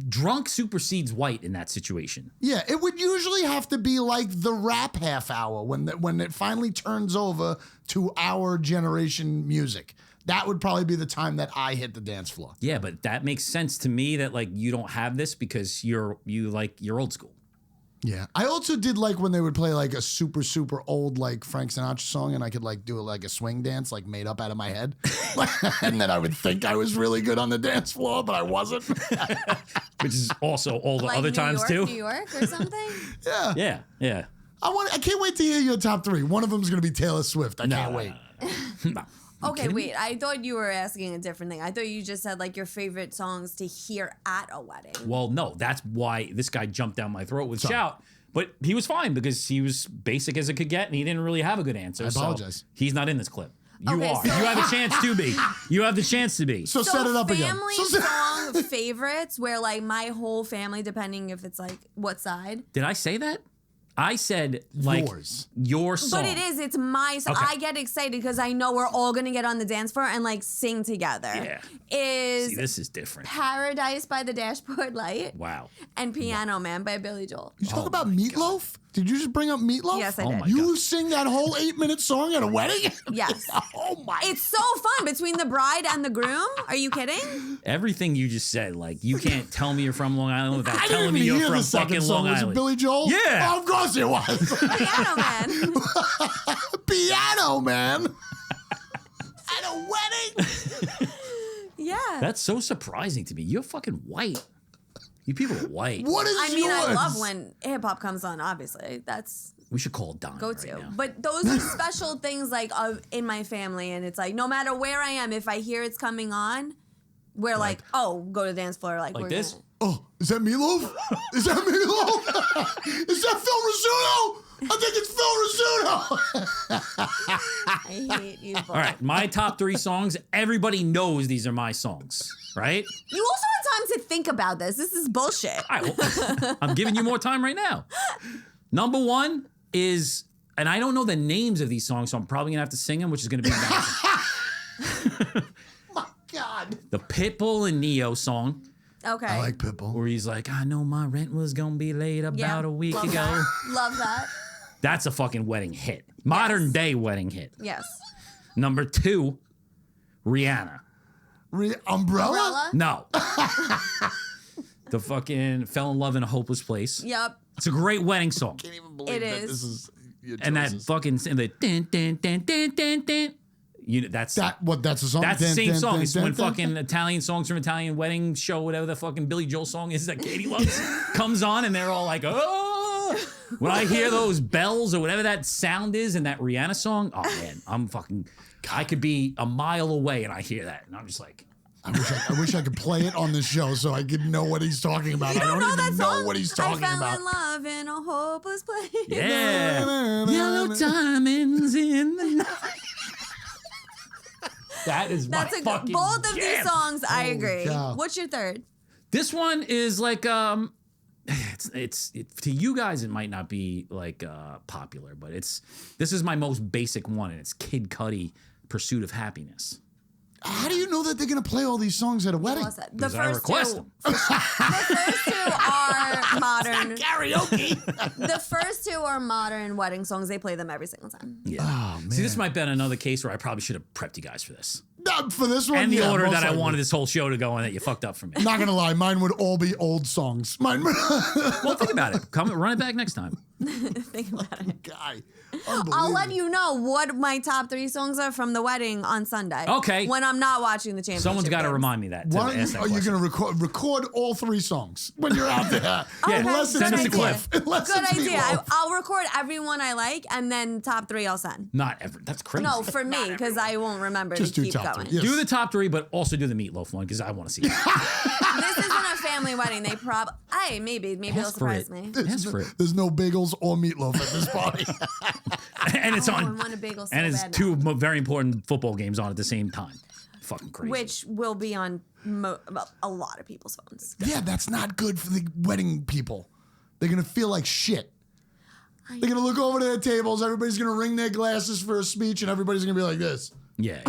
drunk supersedes white in that situation. Yeah, it would usually have to be like the rap half hour when it finally turns over to our generation music. That would probably be the time that I hit the dance floor. Yeah, but that makes sense to me that like you don't have this because you're old school. Yeah. I also did like when they would play like a super, super old like Frank Sinatra song and I could like do like a swing dance like made up out of my head. And then I would think I was really good on the dance floor, but I wasn't. Which is also all the like other times too. New York or something? Yeah. Yeah. I can't wait to hear your top three. One of them is going to be Taylor Swift. I can't wait. No. Okay, wait. I thought you were asking a different thing. I thought you just said like your favorite songs to hear at a wedding. Well, no, that's why this guy jumped down my throat with shout. But he was fine because he was basic as it could get and he didn't really have a good answer. I apologize. So he's not in this clip. You Okay, are. so- You have a chance to be. You have the chance to be. So set it up again. Family song favorites where like my whole family, depending if it's like what side. Did I say that? I said like Yours. your song. But it's my song. Okay. I get excited because I know we're all gonna get on the dance floor and like sing together. Yeah. Is See, this is different. Paradise by the Dashboard Light Wow. and Piano Man by Billy Joel. You talk about Meatloaf? Did you just bring up Meatloaf? Yes, I Oh did. my You God. sing that whole 8-minute song at a wedding? Yes. Oh my. It's so fun between the bride and the groom. Are you kidding? Everything you just said, like you can't tell me you're from Long Island without I telling didn't me even you're hear from the second fucking song. Long Was it Island. Billy Joel? Yeah. Oh, of course it was. Piano Man. Piano Man. At a wedding? Yeah. That's so surprising to me. You're fucking white. You people are white. What is I mean, yours? I love when hip hop comes on, obviously. That's We should call Don go right to. now. But those are special things like in my family. And it's like, no matter where I am, if I hear it's coming on, we're like, oh, go to the dance floor. Like we're this? gonna- Oh, is that Meatloaf? Is that Meatloaf? Is that Phil Rizzuto? I think it's Phil Rizzuto. I hate you both. All right, my top 3 songs. Everybody knows these are my songs, right? You also have time to think about this. This is bullshit. All right, well, I'm giving you more time right now. Number 1 is, and I don't know the names of these songs, so I'm probably gonna have to sing them, which is gonna be embarrassing. My God. The Pitbull and Neo song, Okay. I like Pitbull. where he's like, I know my rent was gonna be late about a week love ago. That. Love that. That's a fucking wedding hit. Modern day wedding hit. Yes. Number 2, Rihanna. Umbrella? Umbrella? No. The fucking Fell in Love in a Hopeless Place. Yep. It's a great wedding song. Can't even believe It that is. this is your And that choices. fucking the din din din din din din. You know that's That's a song? that's the Dun, same dun, song. dun, It's dun, when dun, fucking Italian songs from Italian wedding show, whatever the fucking Billy Joel song is that Katie loves, comes on and they're all like, oh. When I hear those bells or whatever that sound is in that Rihanna song, oh man, I could be a mile away and I hear that and I'm just like, I wish I could play it on the show so I could know what he's talking about. I don't know even that know song? what he's talking I fell about. in love in a hopeless place. yeah, yellow diamonds in the night. That is my That's fucking both of these jam. songs. I agree. cow. What's your third? This one is like it's to you guys it might not be like popular, but this is my most basic one, and it's Kid Cudi, Pursuit of Happiness. How do you know that they're going to play all these songs at a wedding? What's that? The Because I first request two. them. The first two are modern. Karaoke. The first two are modern wedding songs. They play them every single time. Yeah. Oh, man. See, this might be another case where I probably should have prepped you guys for this. For this one, And the yeah, order most that I likely. wanted this whole show to go in that you fucked up for me. Not going to lie, mine would all be old songs. Mine. Well, think about it. Run it back next time. Think about it. Guy. I'll let you know what my top 3 songs are from the wedding on Sunday. Okay. When I'm not watching the championship. Someone's got to games. remind me that. To Why ask that are you question. going to record all 3 songs when you're out there? Yeah, Okay, Unless good it's send us a idea. clip. Unless Good it's idea. Meatloaf. I'll record everyone I like, and then top 3 I'll send. Not ever. That's crazy. No, for me, because I won't remember Just to do keep top going. 3. Yes. Do the top 3, but also do the Meatloaf one because I want to see it. This isn't a family wedding. They maybe they'll Ask for surprise it. me. Ask for it. There's no bagels or meatloaf at this party. And it's I on. want a bagel so And it's bad 2 very important football games on at the same time. Fucking crazy. Which will be on a lot of people's phones. Yeah, that's not good for the wedding people. They're going to feel like shit. They're going to look over to their tables. Everybody's going to ring their glasses for a speech, and everybody's going to be like this. Yeah.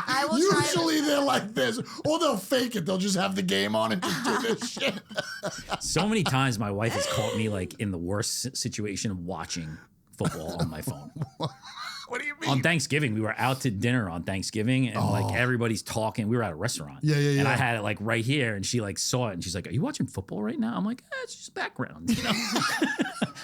I will Usually they're like this. Or they'll fake it. They'll just have the game on and just do this shit. So many times my wife has caught me like in the worst situation of watching football on my phone. What do you mean? On Thanksgiving, we were out to dinner on Thanksgiving, and like everybody's talking. We were at a restaurant. Yeah. And I had it like right here, and she like saw it, and she's like, "Are you watching football right now?" I'm like, "It's just background." You know?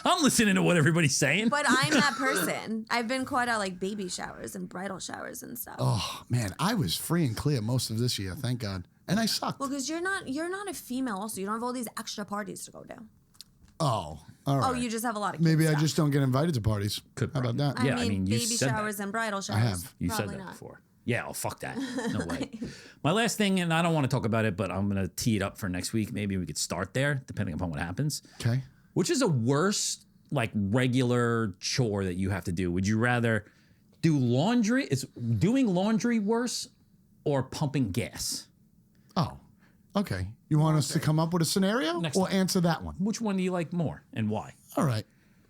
I'm listening to what everybody's saying. But I'm that person. I've been caught at like baby showers and bridal showers and stuff. Oh, man. I was free and clear most of this year. Thank God. And I sucked. Well, because you're not a female. Also, you don't have all these extra parties to go to. Oh, all right. Oh, you just have a lot of kids Maybe I stuff. just don't get invited to parties. Could How about that? Yeah, I mean, you baby said showers that. and bridal showers. have. You said Probably that not. before. Yeah, oh, fuck that. No way. My last thing, and I don't want to talk about it, but I'm going to tee it up for next week. Maybe we could start there, depending upon what happens. Okay. Which is a worse, like, regular chore that you have to do? Would you rather do laundry? Is doing laundry worse or pumping gas? Oh, okay. You want us to come up with a scenario Next or time. answer that one? Which one do you like more and why? All right.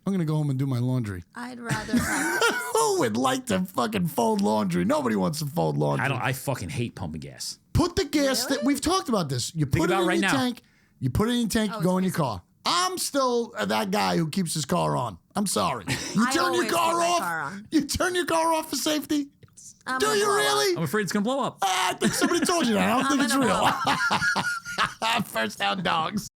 I'm going to go home and do my laundry. I'd rather. Who would like to fucking fold laundry? Nobody wants to fold laundry. I fucking hate pumping gas. Put the gas Really? that we've talked about this. You put it about in right your now. tank. You put it in your tank. Oh, You go in your it's car. I'm still that guy who keeps his car on. I'm sorry. You I turn your always car keep my off. car on. You turn your car off for safety. I'm Do gonna you blow up. really? I'm afraid it's going to blow up. I think somebody told you that. I don't think it's gonna real. blow First down, Dawgs.